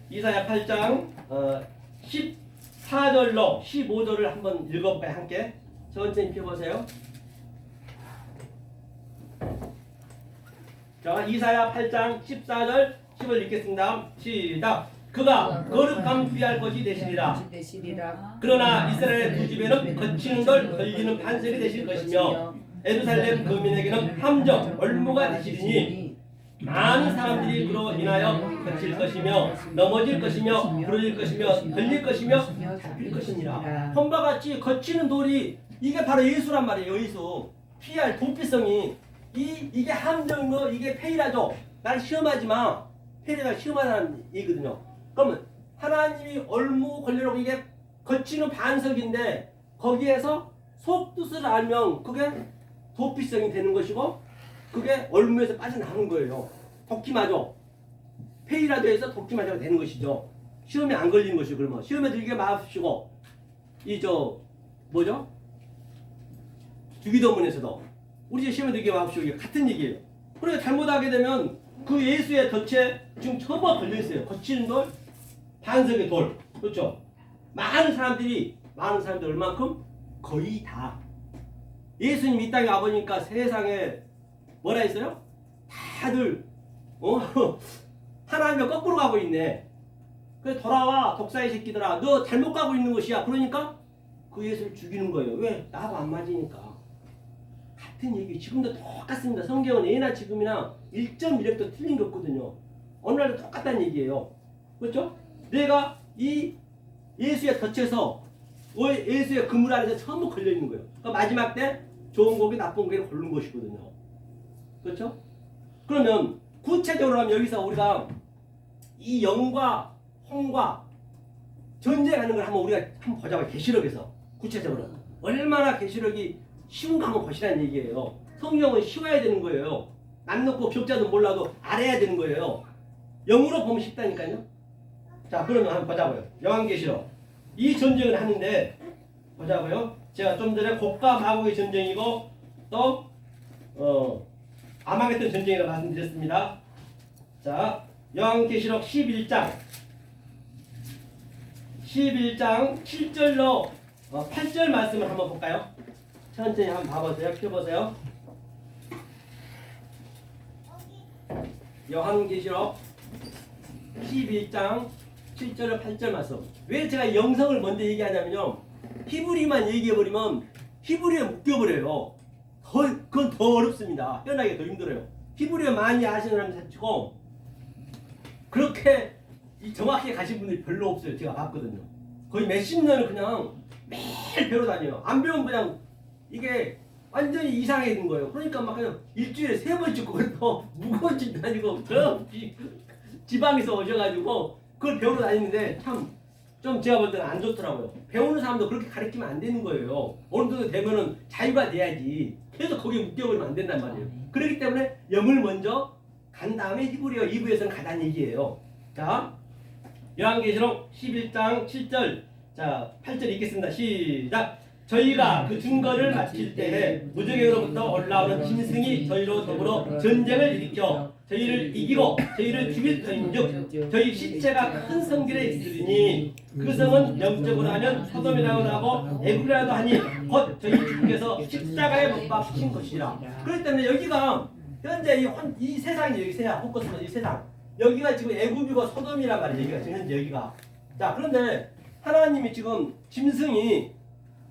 이사야 8장 14절로 15절을 한번 읽어볼까요? 함께 천천히 펴보세요. 자, 이사야 8장 14절 10을 읽겠습니다. 시작. 그가 거룩함 귀할 것이 되시리라. 그러나 이스라엘 두 집에는 거치는 돌 걸리는 반석이 되실 것이며 예루살렘 거민에게는 함정 올무가 되시리니 많은 사람들이 그로 인하여 거칠 것이며 넘어질 것이며 부러질 것이며 걸릴 것이며 잡힐 것이니라. 혼바 같이 거치는 돌이 이게 바로 예수란 말이에요. 예수. 피할 도피성이 이게 함정이고 이게 페이라죠. 날 시험하지 마. 페이라가 시험하라는 얘기거든요. 그러면 하나님이 올무 걸려놓고 이게 거치는 반석인데 거기에서 속뜻을 알면 그게 도피성이 되는 것이고 그게 올무에서 빠져나오는 거예요. 도끼마저 페이라도에서 도끼마저가 되는 것이죠. 시험에 안 걸리는 것이고. 그러면 시험에 들게 마십시고 뭐죠? 주기도문에서도 우리 시험에 들게 마십시오. 이게 같은 얘기예요. 그러니까 잘못하게 되면 그 예수의 덫에 지금 처음에 걸려있어요. 거치는 돌, 반석의 돌. 그렇죠? 많은 사람들이 얼만큼? 거의 다. 예수님 이 땅에 와보니까 세상에 뭐라 했어요? 다들 하나님과 거꾸로 가고 있네. 그래 돌아와 독사의 새끼들아. 너 잘못 가고 있는 것이야. 그러니까 그 예수를 죽이는 거예요. 왜? 나하고 안 맞으니까. 같은 얘기. 지금도 똑같습니다. 성경은 예나 지금이나 1.1획도 틀린 게 없거든요. 어느 날도 똑같다는 얘기예요. 그렇죠? 내가 이 예수의 덫에서 예수의 그물 안에서 처음 걸려있는 거예요. 그러니까 마지막 때 좋은 고기 나쁜 고기를 고른 것이거든요. 그렇죠? 그러면 구체적으로 하면 여기서 우리가 이 영과 홍과 전쟁하는 걸 한번 우리가 한번 보자고요. 계시록에서 구체적으로 얼마나 계시록이 쉬운가 한번 보시라는 얘기예요. 성경은 쉬워야 되는 거예요. 남 놓고 격자도 몰라도 알아야 되는 거예요. 영으로 보면 쉽다니까요. 자, 그러면 한번 보자고요. 요한계시록 이 전쟁을 하는데 보자고요. 제가 좀 전에 곡과 마곡의 전쟁이고 또 아마겟돈 전쟁이라고 말씀드렸습니다. 자, 요한계시록 11장 7절로 8절 말씀을 한번 볼까요? 천천히 한번 봐보세요. 펴보세요. 요한계시록 11장 7절로 8절 말씀. 왜 제가 영성을 먼저 얘기하냐면요. 히브리만 얘기해버리면 히브리에 묶여버려요. 그건 더 어렵습니다. 편하게 더 힘들어요. 히브리어 많이 아시는 사람 자치고 그렇게 정확히 가신 분들이 별로 없어요. 제가 봤거든요. 거의 몇십 년을 그냥 매일 배워 다녀요. 안 배우면 그냥 이게 완전히 이상해진 거예요. 그러니까 막 그냥 일주일에 3번 찍고 더 무거운 집도 아니고 저 지방에서 오셔가지고 그걸 배우러 다니는데 참 좀 제가 볼 때는 안 좋더라고요. 배우는 사람도 그렇게 가르치면 안 되는 거예요. 어느 정도 되면은 자유가 돼야지. 계속 거기에 묶여버리면 안 된단 말이에요. 그렇기 때문에 영을 먼저 간 다음에 히브리어 2부에서는 가다는 얘기예요. 자, 요한계시록 11장 7절, 자 8절 읽겠습니다. 시작. 저희가 그 증거를 마칠 때에 무적에로부터 올라오는 짐승이 저희로 더불어 전쟁을 일으켜 저희를 이기고 저희를 죽일 터인즉 저희 시체가 큰 성길에 있으리니 그 성은 영적으로 하면 소돔이라고 하고 애굽이라도 하니 곧 저희 주께서 십자가에 못 박히신 것이라. 그렇기 때문에 여기가 현재 이 세상이 여기 세상 포커스는 이 세상 여기가 지금 애굽이고 소돔이란 말이에요. 여기가 지금 현재 여기가. 자, 그런데 하나님이 지금 짐승이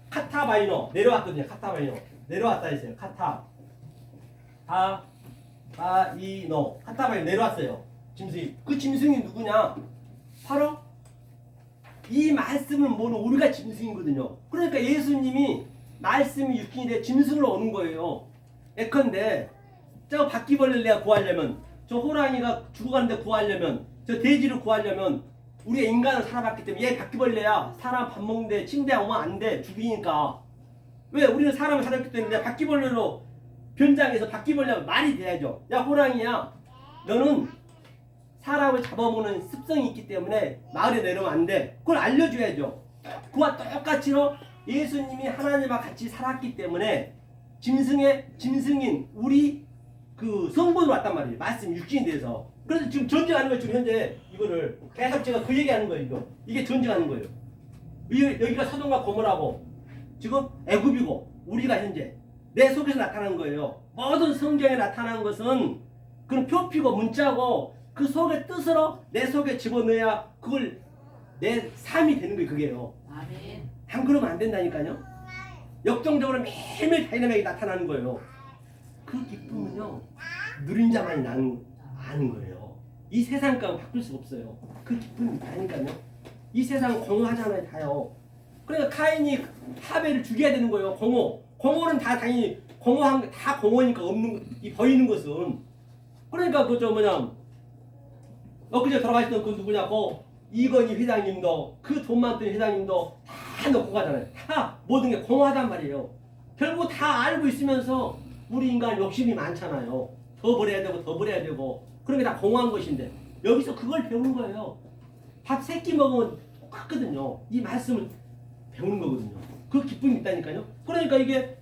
카타바이노 내려왔거든요. 카타바이노 내려왔다 했어요. 카타바이노 내려왔어요. 짐승이. 그 짐승이 누구냐? 바로 이 말씀을 모르는 우리가 짐승이거든요. 그러니까 예수님이 말씀이 육신이 돼 짐승으로 오는 거예요. 예컨대 저 바퀴벌레를 내가 구하려면, 저 호랑이가 죽어가는데 구하려면, 저 돼지를 구하려면 우리가 인간을 살아봤기 때문에 얘 바퀴벌레야. 사람 밥 먹는데 침대에 오면 안 돼. 죽이니까. 왜? 우리는 사람을 살았기 때문에 바퀴벌레로 변장해서 바퀴벌레가 말이 돼야죠. 야 호랑이야, 너는 사람을 잡아먹는 습성이 있기 때문에 마을에 내려오면 안 돼. 그걸 알려줘야죠. 그와 똑같이로 예수님이 하나님과 같이 살았기 때문에 짐승인 우리 그 성본으로 왔단 말이에요. 말씀 육신에 대해서. 그래서 지금 전쟁하는 거예요. 지금 현재 이거를 계속 제가 그 얘기하는 거예요. 이게 전쟁하는 거예요. 여기가 소돔과 고모라고 지금 애굽이고 우리가 현재 내 속에서 나타나는 거예요. 모든 성경에 나타나는 것은 그런 표피고 문자고 그 속의 뜻으로 내 속에 집어넣어야 그걸 내 삶이 되는 거예요. 그게요. 아멘. 안 그러면 안 된다니까요. 역동적으로 매일매일 다이나믹이 나타나는 거예요. 그 기쁨은요 누린 자만이 아는 거예요. 이 세상 가운데 바꿀 수가 없어요. 그 기쁨이 있다니까요. 이 세상 공허하잖아요. 다요. 그러니까 카인이 하벨을 죽여야 되는 거예요. 공허는 다 당연히 공허한 다 공허니까 없는 이 보이는 것은. 그러니까 그저 뭐냐 엊그제 돌아가셨던 그 누구냐고 이건희 회장님도 그 돈 많던 회장님도 다 넣고 가잖아요. 다 모든 게 공허하단 말이에요. 결국 다 알고 있으면서 우리 인간 욕심이 많잖아요. 더 버려야 되고 더 버려야 되고 그런 게 다 공허한 것인데 여기서 그걸 배우는 거예요. 밥 3끼 먹으면 똑같거든요. 이 말씀을 배우는 거거든요. 그 기쁨이 있다니까요. 그러니까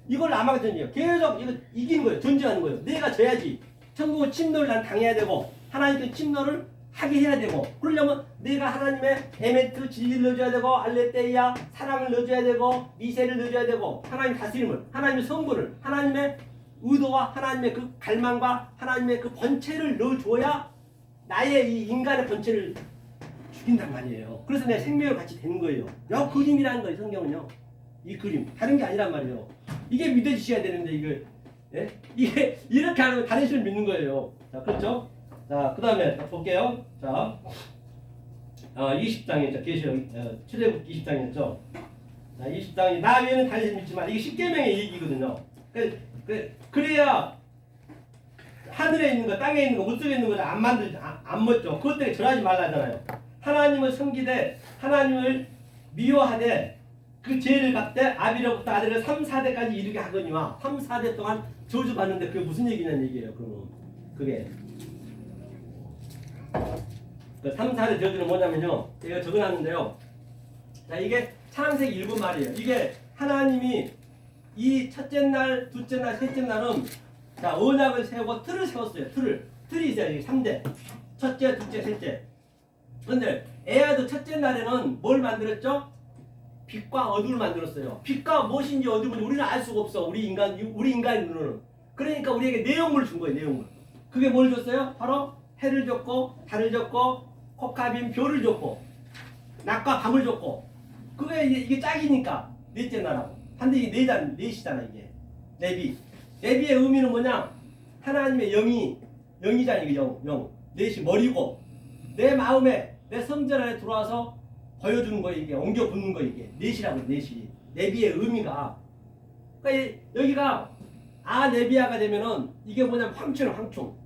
이걸 암하거든요. 계속 이거 이기는 거예요. 전쟁하는 거예요. 내가 져야지. 천국의 침노를 난 당해야 되고 하나님께 침노를 하게 해야 되고 그러려면 내가 하나님의 에메트 진리를 넣어줘야 되고 알레테이아 사랑을 넣어줘야 되고 미세를 넣어줘야 되고 하나님 다스림을 하나님의 성분을 하나님의 의도와 하나님의 그 갈망과 하나님의 그 번체를 넣어줘야 나의 이 인간의 번체를 죽인단 말이에요. 그래서 내 생명을 같이 되는 거예요. 이 그림이라는 거예요. 성경은요. 이 그림 다른 게 아니란 말이에요. 이게 믿어지셔야 되는데 이게 이렇게 하면 다른 신을 믿는 거예요. 자, 그렇죠? 자, 그 다음에 볼게요. 자, 20장이었죠. 계시록 출애굽 20장이었죠. 자, 20장이 나 외에는 다른 신 믿지만 이게 10계명의 얘기거든요. 그래야 하늘에 있는 거, 땅에 있는 거, 물속에 있는 거 안 먹죠. 그것 때문에 절하지 말라잖아요. 하나님을 섬기되 하나님을 미워하되 그 죄를 갚되 아비로부터 아들을 3, 4대까지 이르게 하거니와 3, 4대 동안 저주받는데 그게 무슨 얘기냐는 얘기예요. 그게 그 3, 4대 저주는 뭐냐면요. 제가 적어놨는데요. 자, 이게 창세기 1분 말이에요. 이게 하나님이 이 첫째 날, 둘째 날, 셋째 날은 자 언약을 세우고 틀을 세웠어요. 틀이 있어요. 이게 3대. 첫째, 둘째, 셋째. 근데 에아드 첫째 날에는 뭘 만들었죠? 빛과 어둠을 만들었어요. 빛과 무엇인지 어둠은 우리는 알 수가 없어. 우리 인간의 눈으로는. 그러니까 우리에게 내용물을 준 거예요. 내용물. 그게 뭘 줬어요? 바로 해를 줬고 달을 줬고 코카빔 별을 줬고 낮과 밤을 줬고 그게 이게 짝이니까 넷째 날하고 반대 이게 넷이잖아. 이게 내비의 의미는 뭐냐? 하나님의 영이잖아. 이게 영 넷이 머리고 내 마음에 내 성전 안에 들어와서 보여주는 거 이게 옮겨 붙는 거 이게 넷이라고. 넷이 내비의 의미가 그러니까 여기가 네비아가 되면은 이게 뭐냐면 황충.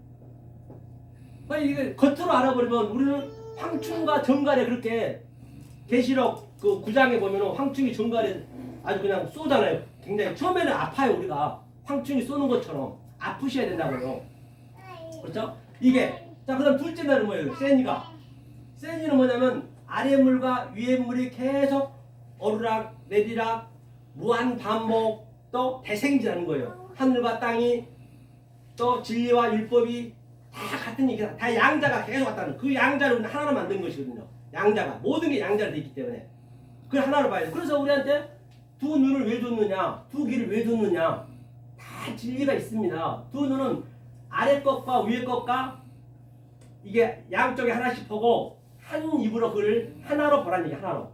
그러니까 이게 겉으로 알아버리면 우리는 황충과 정갈에 그렇게 계시록 그 9장에 보면은 황충이 증거를 아주 그냥 쏘잖아요. 굉장히 처음에는 아파요. 우리가 황충이 쏘는 것처럼 아프셔야 된다고요. 그렇죠? 이게 자 그다음 둘째 날은 뭐예요? 세니는 뭐냐면 아래 물과 위에 물이 계속 오르락 내리락 무한 반복 또 대생지라는 거예요. 하늘과 땅이 또 진리와 율법이 다 같은 얘기다. 다 양자가 계속 왔다는 그 양자를 하나로 만든 것이거든요. 양자가 모든 게 양자로 되어 있기 때문에 그걸 하나로 봐야 돼. 그래서 우리한테 두 눈을 왜 줬느냐, 두 귀를 왜 줬느냐, 다 진리가 있습니다. 두 눈은 아래 것과 위에 것과 이게 양쪽에 하나씩 보고 한 입으로 그를 하나로 보라는 얘기. 하나로.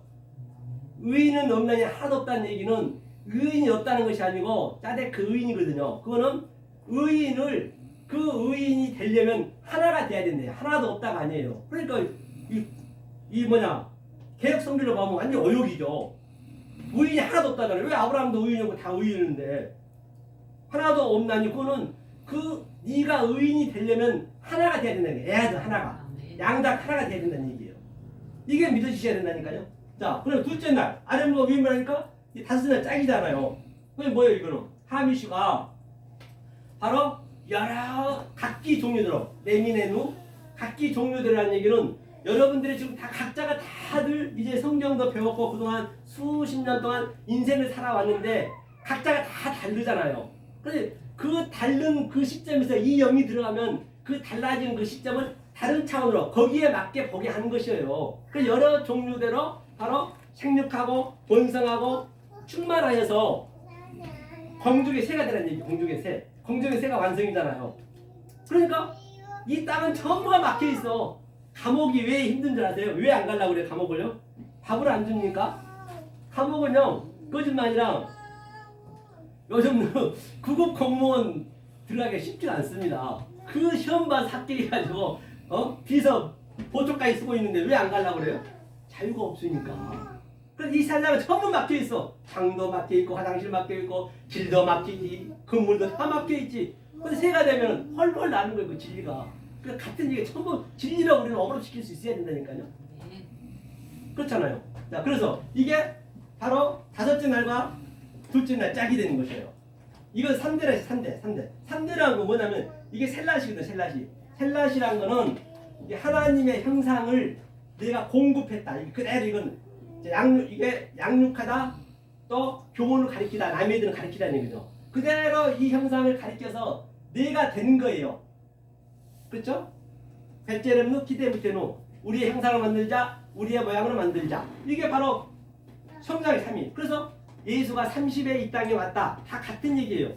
의인은 없나니 하나도 없다는 얘기는 의인이 없다는 것이 아니고 짜대 그 의인이거든요. 그거는 의인을 그 의인이 되려면 하나가 돼야 된대요. 하나도 없다가 아니에요. 그러니까 이 뭐냐 개혁 성경을 보면 완전 어욕이죠. 의인이 하나도 없다잖아요. 왜 아브라함도 의인이고 다 의인인데 하나도 없나니 그거는 그 네가 의인이 되려면 하나가 돼야 된다는 거예요. 애아들 하나가 양자 하나가 돼야 된다는 얘기예요. 이게 믿어지셔야 된다니까요. 자, 그럼 둘째 날 아랫물과 윗물 하니까 이 다섯 날 짝이잖아요. 그게 뭐예요 이거는? 하미슈가 바로 여러 각기 종류대로 레미네누 각기 종류대로라는 얘기는 여러분들이 지금 다 각자가 다들 이제 성경도 배웠고 그동안 수십 년 동안 인생을 살아왔는데 각자가 다 다르잖아요. 그런데 그 다른 그 시점에서 이 영이 들어가면 그 달라진 그 시점을 다른 차원으로 거기에 맞게 보게 하는 것이에요. 그 여러 종류대로 바로 생육하고 번성하고 충만하여서 공중의 새가 되라는 얘기. 공중의 새. 공중의 새가 완성이잖아요. 그러니까 이 땅은 전부가 막혀 있어. 감옥이 왜 힘든 줄 아세요? 왜 안 가려고 그래 감옥을요? 밥을 안 주니까? 감옥은요 거짓말이랑 요즘 구급 공무원 들어가기 쉽지 않습니다. 그 시험만 합격해가지고 비서 보초까지 쓰고 있는데 왜 안 가려고 그래요? 자유가 없으니까. 그래서 이 산장은 전부 막혀 있어. 장도 막혀 있고 화장실 막혀 있고 길도 막히지 건물도 다 막혀 있지. 근데 새가 되면 헐헐 나는 거예요 그 진리가. 그 같은 얘기 전부 진리라고 우리는 어그로시킬 수 있어야 된다니까요. 그렇잖아요. 자 그래서 이게 바로 다섯째 날과 둘째 날 짝이 되는 것이에요. 이건 3대라 3대라는 건 뭐냐면 이게 셀라시거든. 셀라시라는 거는 하나님의 형상을 내가 공급했다. 그대로 이건 이게 양육하다 또 교훈을 가리키다 남의 들을 가리키다는 얘기죠. 그대로 이 형상을 가리켜서 내가 된 거예요. 그렇죠? 배째름누 기대부테누 우리의 형상을 만들자 우리의 모양으로 만들자. 이게 바로 성장의 3위. 그래서 예수가 30에 이 땅에 왔다. 다 같은 얘기예요.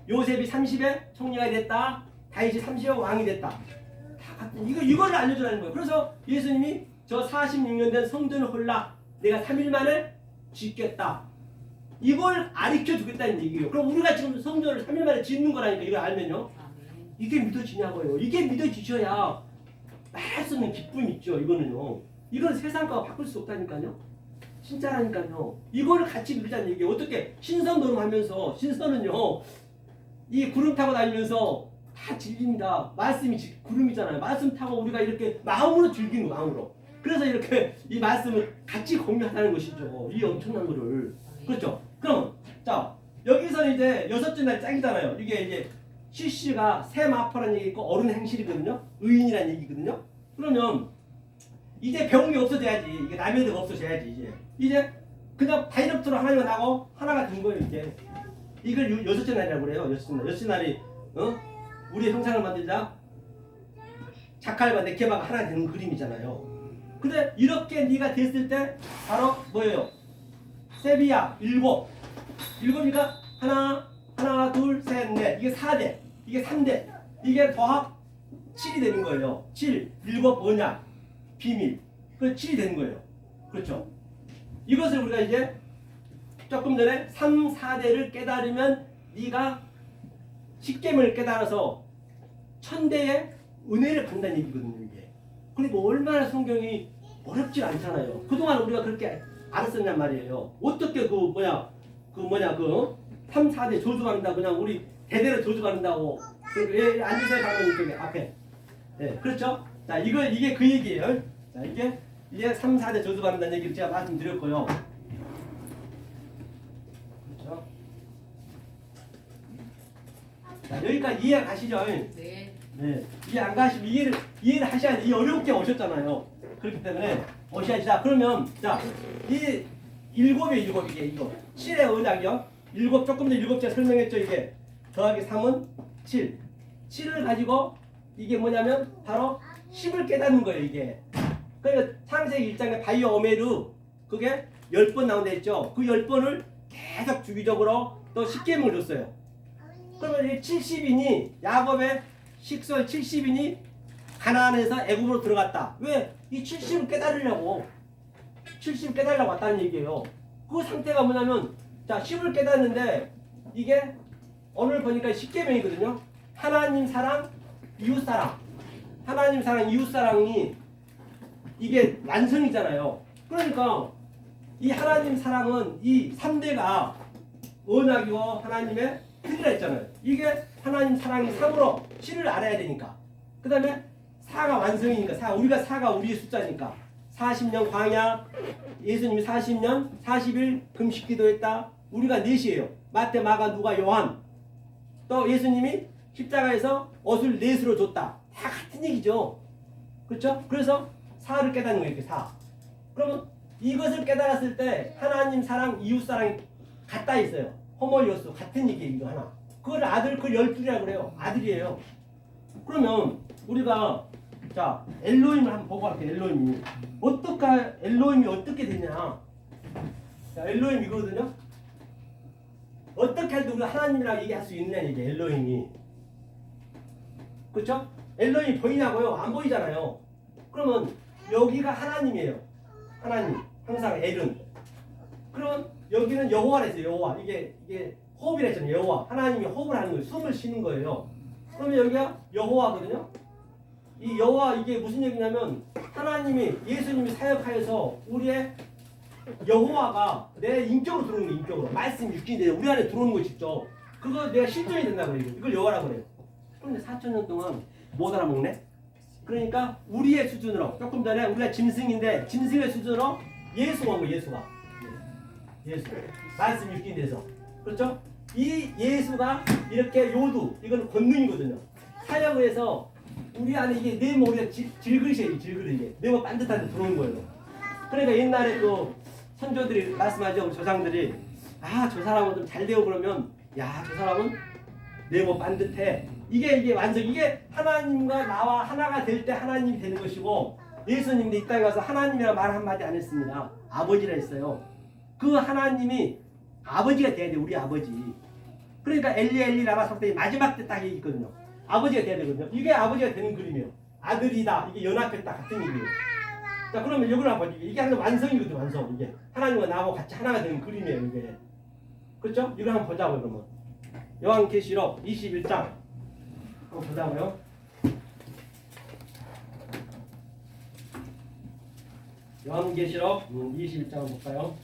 요셉이 30에 총리가 됐다. 다윗이 30에 왕이 됐다. 다 같은 이거를 알려주라는 거예요. 그래서 예수님이 저 46년 된 성전을 홀라 내가 3일 만에 짓겠다. 이걸 가르쳐 주겠다는 얘기예요. 그럼 우리가 지금 성전을 3일 만에 짓는 거라니까 이걸 알면요. 이게 믿어지냐고요. 이게 믿어지셔야 말할 수 없는 기쁨이 있죠. 이거는요. 이건 세상과 바꿀 수 없다니까요. 진짜라니까요. 이거를 같이 믿자는 얘기예요. 어떻게 신선 노름하면서 신선은요. 이 구름 타고 다니면서 다 진리입니다. 말씀이 구름이잖아요. 말씀 타고 우리가 이렇게 마음으로 즐기는 거 마음으로. 그래서 이렇게 이 말씀을 같이 공유하는 것이죠. 이 엄청난 거를. 그렇죠? 그럼 자 여기서 이제 여섯째 날 짝이잖아요. 이게 이제 CC가 새 마포라는 얘기 있고 어른 행실이거든요. 의인이라는 얘기거든요. 그러면 이제 배움이 없어져야지. 이게 남의 데가 없어져야지. 이제 그냥 다이렉트로 하나가 나고 하나가 된 거예요. 이제 이걸 여섯째 날이라고 그래요. 여섯째 날이 우리의 형상을 만들자. 자칼과 네케바가 하나 되는 그림이잖아요. 근데 이렇게 네가 됐을 때 바로 뭐예요? 세비야 7이니까 하나 둘 셋 넷 이게 4대 이게 3대 이게 더합 7이 되는 거예요. 7 뭐냐? 비밀. 그 7이 되는 거예요. 그렇죠? 이것을 우리가 이제 조금 전에 3, 4대를 깨달으면 네가 십계명을 깨달아서 천대의 은혜를 받는다는 얘기거든요. 이게. 그리고 얼마나 성경이 어렵지 않잖아요. 그동안 우리가 그렇게 알았었냔 말이에요. 어떻게 그 3, 4대 저주받는다 그냥 우리 대대로 저주받는다고 앉으세요. 가면 이쪽에 앞에. 네, 그렇죠? 자, 이게 그 얘기예요. 자, 이게 이제 3, 4대 저주받는다는 얘기를 제가 말씀드렸고요. 그렇죠? 자, 여기까지 이해 가시죠? 네. 네. 이해 안 가시면 이해를 하셔야 돼. 이 어려운 게 오셨잖아요. 그렇기 때문에 오셔야지. 자, 그러면 이 일곱이 이게 이거 7의 은학이요. 일곱 조금 전 일곱 제가 설명했죠. 이게 더하기 3은 7. 7을 가지고 이게 뭐냐면 바로 10을 깨닫는 거예요. 이게. 그러니까 창세기 1장에 바이오 오메르 그게 10번 나온다 했죠. 그 10번을 계속 주기적으로 또 10계명을 줬어요. 그러면 이 70인이 야곱의 식솔 70인이 가나안에서 애굽으로 들어갔다. 왜? 이 70을 깨달으려고 70을 깨달으려고 왔다는 얘기예요. 그 상태가 뭐냐면 자 10을 깨닫는데 이게 오늘 보니까 10계명이거든요. 하나님 사랑, 이웃 사랑. 하나님 사랑, 이웃 사랑이 이게 완성이잖아요. 그러니까 이 하나님 사랑은 이 3대가 언약이고 하나님의 틀이라 했잖아요. 이게 하나님 사랑이 3으로 7을 알아야 되니까. 그 다음에 4가 완성이니까 4, 우리가 4가 우리의 숫자니까 40년 광야, 예수님이 40년 40일 금식 기도했다. 우리가 넷이에요. 마태, 마가, 누가, 요한. 또 예수님이 십자가에서 옷을 넷으로 줬다. 다 같은 얘기죠. 그렇죠? 그래서 4를 깨닫는 거예요. 이렇게 4. 그러면 이것을 깨달았을 때 하나님 사랑, 이웃 사랑이 같다 있어요. 호모이오스 같은 얘기예요. 이거 하나. 그걸 아들 그 12이라고 그래요. 아들이에요. 그러면 우리가 자 엘로힘을 한번 보고 갈게요. 엘로힘이 어떻게 되냐. 자 엘로힘 이거거든요. 어떻게 해도 우리가 하나님이라고 얘기할 수 있느냐 이게 엘로힘이. 그렇죠? 엘로힘이 보이냐고요? 안 보이잖아요. 그러면 여기가 하나님이에요. 하나님. 항상 엘은. 그러면 여기는 여호와라 했어요. 여호와. 이게 호흡이라 했잖아요. 여호와. 하나님이 호흡을 하는 거예요. 숨을 쉬는 거예요. 그러면 여기가 여호와거든요. 이 여호와 이게 무슨 얘기냐면 하나님이 예수님이 사역하여서 우리의 여호와가 내 인격으로 들어오는 거예요. 인격으로. 말씀 육신이 우리 안에 들어오는 거 직접. 그거 내가 실존이 된다고 그래요. 이걸 여호와라고 그래요. 그런데 4,000년 동안 못 알아먹네. 그러니까 우리의 수준으로 조금 전에 우리가 짐승인데 짐승의 수준으로 예수가 온 거예요. 예수 말씀 육신이 돼서. 그렇죠? 이 예수가 이렇게 요두 이건 권능이거든요. 사역을 해서 우리 안에 이게 네모 우리가 질그릇이에요. 질그릇 이게 네모 반듯한 데 들어오는 거예요. 그러니까 옛날에 그 선조들이 말씀하죠. 조상들이 저 사람은 좀 잘 되고 그러면 저 사람은 네모 반듯해. 이게 완성. 이게 하나님과 나와 하나가 될 때 하나님이 되는 것이고 예수님도 이 땅에 와서 하나님이라 말 한마디 안 했습니다. 아버지라 했어요. 그 하나님이 아버지가 돼야 돼. 우리 아버지. 그러니까 엘리 라마 sabachthani 마지막 때 딱 있거든요. 아버지가 돼야 되거든요. 이게 아버지가 되는 그림이에요. 아들이다. 이게 연합했다. 같은 얘기예요. 자 그러면 이걸 한번 보죠. 이게 하나의 완성이거든요. 완성. 이게 하나님과 나하고 같이 하나가 되는 그림이에요. 이게. 그렇죠? 이걸 한번 보자고요. 그러면 요한계시록 21장 한번 보자고요. 요한계시록 21장 한번 볼까요?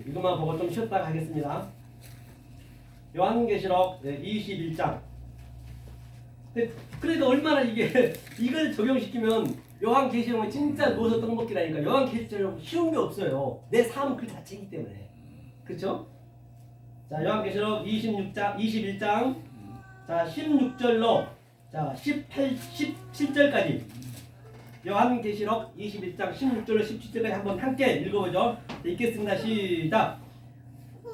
이것만 보고 좀 쉬었다가 하겠습니다. 요한계시록 21장. 그래도 얼마나 이걸 적용시키면 요한계시록은 진짜 노서 떡먹기라니까. 요한계시록 쉬운 게 없어요. 내 삶은 그 자체이기 때문에. 그렇죠? 자, 요한계시록 21장. 자, 16절로 자, 17절까지. 요한계시록 21장 16절로 17절까지 한번 함께 읽어보죠. 읽겠습니다. 시작.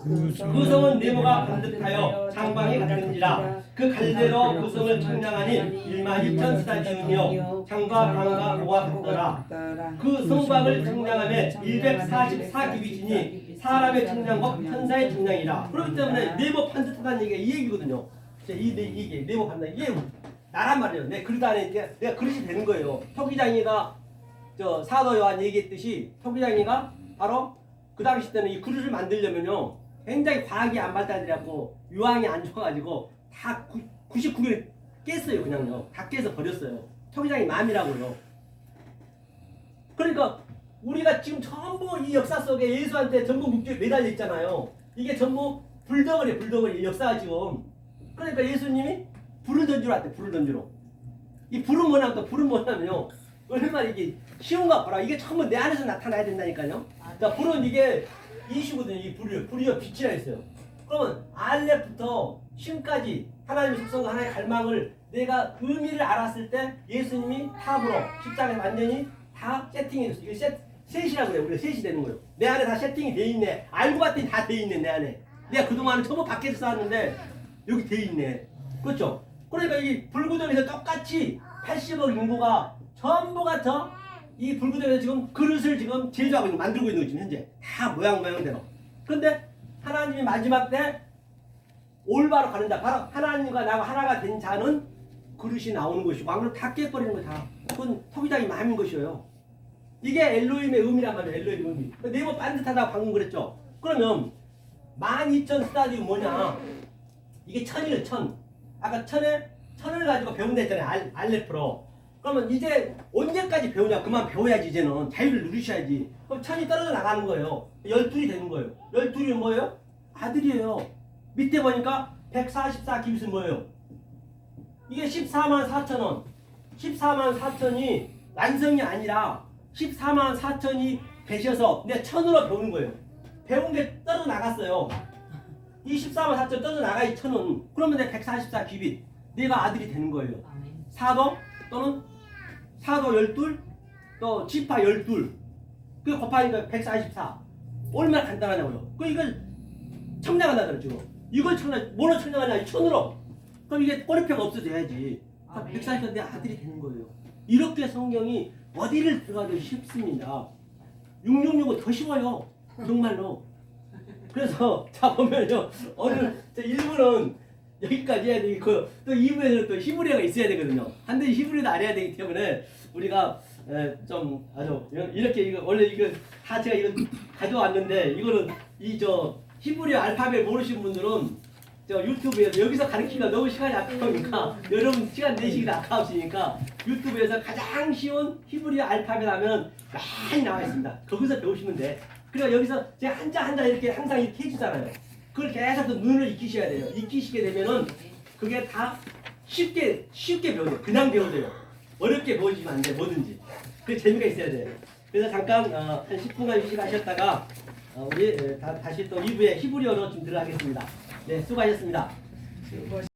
그 성은 네모가 반듯하여 창방이 같은지라 그 갈대로 그 성을 청량하니 12,000스타 지음이요 창과 방과 모가 같더라. 그 성곽을 청량함에 144규빗이니 사람의 청량과 천사의 청량이라. 그렇기 때문에 네모 반듯하다는 얘기가 이 얘기거든요. 이게 네모 반듯 이게 나란 말이에요. 내 그릇 안에 내가 그릇이 되는 거예요. 토기장이가 사도 요한 얘기했듯이 토기장이가 바로 그 당시 때는 이 그릇을 만들려면요 굉장히 과학이 안 발달돼갖고 유황이 안 좋아가지고 다 99개를 깼어요. 그냥요. 다 깨서 버렸어요. 토기장이 마음이라고요. 그러니까 우리가 지금 전부 이 역사 속에 예수한테 전부 묶여 매달려 있잖아요. 이게 전부 불덩어리예요. 불덩어리 역사가 지금. 그러니까 예수님이 불을 던지러 왔대. 불을 던지러. 이 불은 뭐냐면 불은 뭐냐면요. 얼마나 이게 쉬운가 보라. 이게 전부 내 안에서 나타나야 된다니까요. 자, 불은 이게 이슈거든요. 이 불이요. 불이요 빛이라 했어요. 그러면 알렙부터 쉼까지 하나님의 속성과 하나님의 갈망을 내가 의미를 알았을 때 예수님이 탑으로 십자가에 완전히 다 세팅해 줬어요. 이게 셋이라고 해요. 우리가 셋이 되는 거예요. 내 안에 다 세팅이 돼 있네. 알고 봤더니 다 돼 있네. 내 안에. 내가 그동안은 전부 밖에서 쌓았는데 여기 돼 있네. 그렇죠? 그러니까 이 불구덩이에서 똑같이 80억 인구가 전부가 이 불구덩이에서 지금 그릇을 지금 제조하고 있는 만들고 있는 거지 현재 다 모양대로. 그런데 하나님이 마지막 때 올바로 가는 자, 바로 하나님과 나와 하나가 된 자는 그릇이 나오는 것이고 아무래도 다 깨버리는 거 다. 그건 토기장이 마음인 것이에요. 이게 엘로힘의 의미란 말이에요. 엘로힘의 의미. 네모 반듯하다고 방금 그랬죠. 그러면 12,000 스타디움 뭐냐? 이게 천이에요. 천. 아까 천을 가지고 배운다 했잖아요. 알레프로. 그러면 이제 언제까지 배우냐? 그만 배워야지 이제는. 자유를 누리셔야지. 그럼 천이 떨어져 나가는 거예요. 12이 되는 거예요. 12이 뭐예요? 아들이에요. 밑에 보니까 144 기빗은 뭐예요? 이게 14만 4천 원. 14만 4천이 완성이 아니라 14만 4천이 되셔서 내 천으로 배우는 거예요. 배운 게 떨어져 나갔어요. 이 14만 4천 떨어져 나가 이 천은. 그러면 내 144 기빗. 내가 아들이 되는 거예요. 사도 또는 사도 12, 또 지파 12. 그 곱하니까 144. 얼마나 간단하냐고요. 그 이걸 청량하다잖아요 지금. 이걸 뭐로 청량하냐? 이 천으로. 그럼 이게 꼬리표가 없어져야지. 144 내 아들이 되는 거예요. 이렇게 성경이 어디를 들어가도 쉽습니다. 666은 더 쉬워요. 정말로. 그래서 자 보면요. 오늘 1부는 여기까지 해야 되고 또 2부에서는 또 히브리어가 있어야 되거든요. 반드시 히브리어도 알아야 되기 때문에 우리가 좀 아주 이렇게 이거 원래 이거 다 제가 이거 가져왔는데 이거는 히브리어 알파벳 모르시는 분들은 유튜브에서 여기서 가르치기가 너무 시간이 아까우니까 여러분 시간 내시기가 아까우시니까 유튜브에서 가장 쉬운 히브리어 알파벳 하면 많이 나와 있습니다. 거기서 배우시면 돼. 그리고 여기서 제가 한자 이렇게 항상 이렇게 해주잖아요. 그걸 계속 눈을 익히셔야 돼요. 익히시게 되면은 그게 다 쉽게 배워져요. 그냥 배워져요. 어렵게 배워지면 안 돼. 뭐든지. 그 재미가 있어야 돼요. 그래서 잠깐 한 10분간 휴식하셨다가 우리 다시 또 2부에 히브리어로 좀 들어가겠습니다. 네, 수고하셨습니다.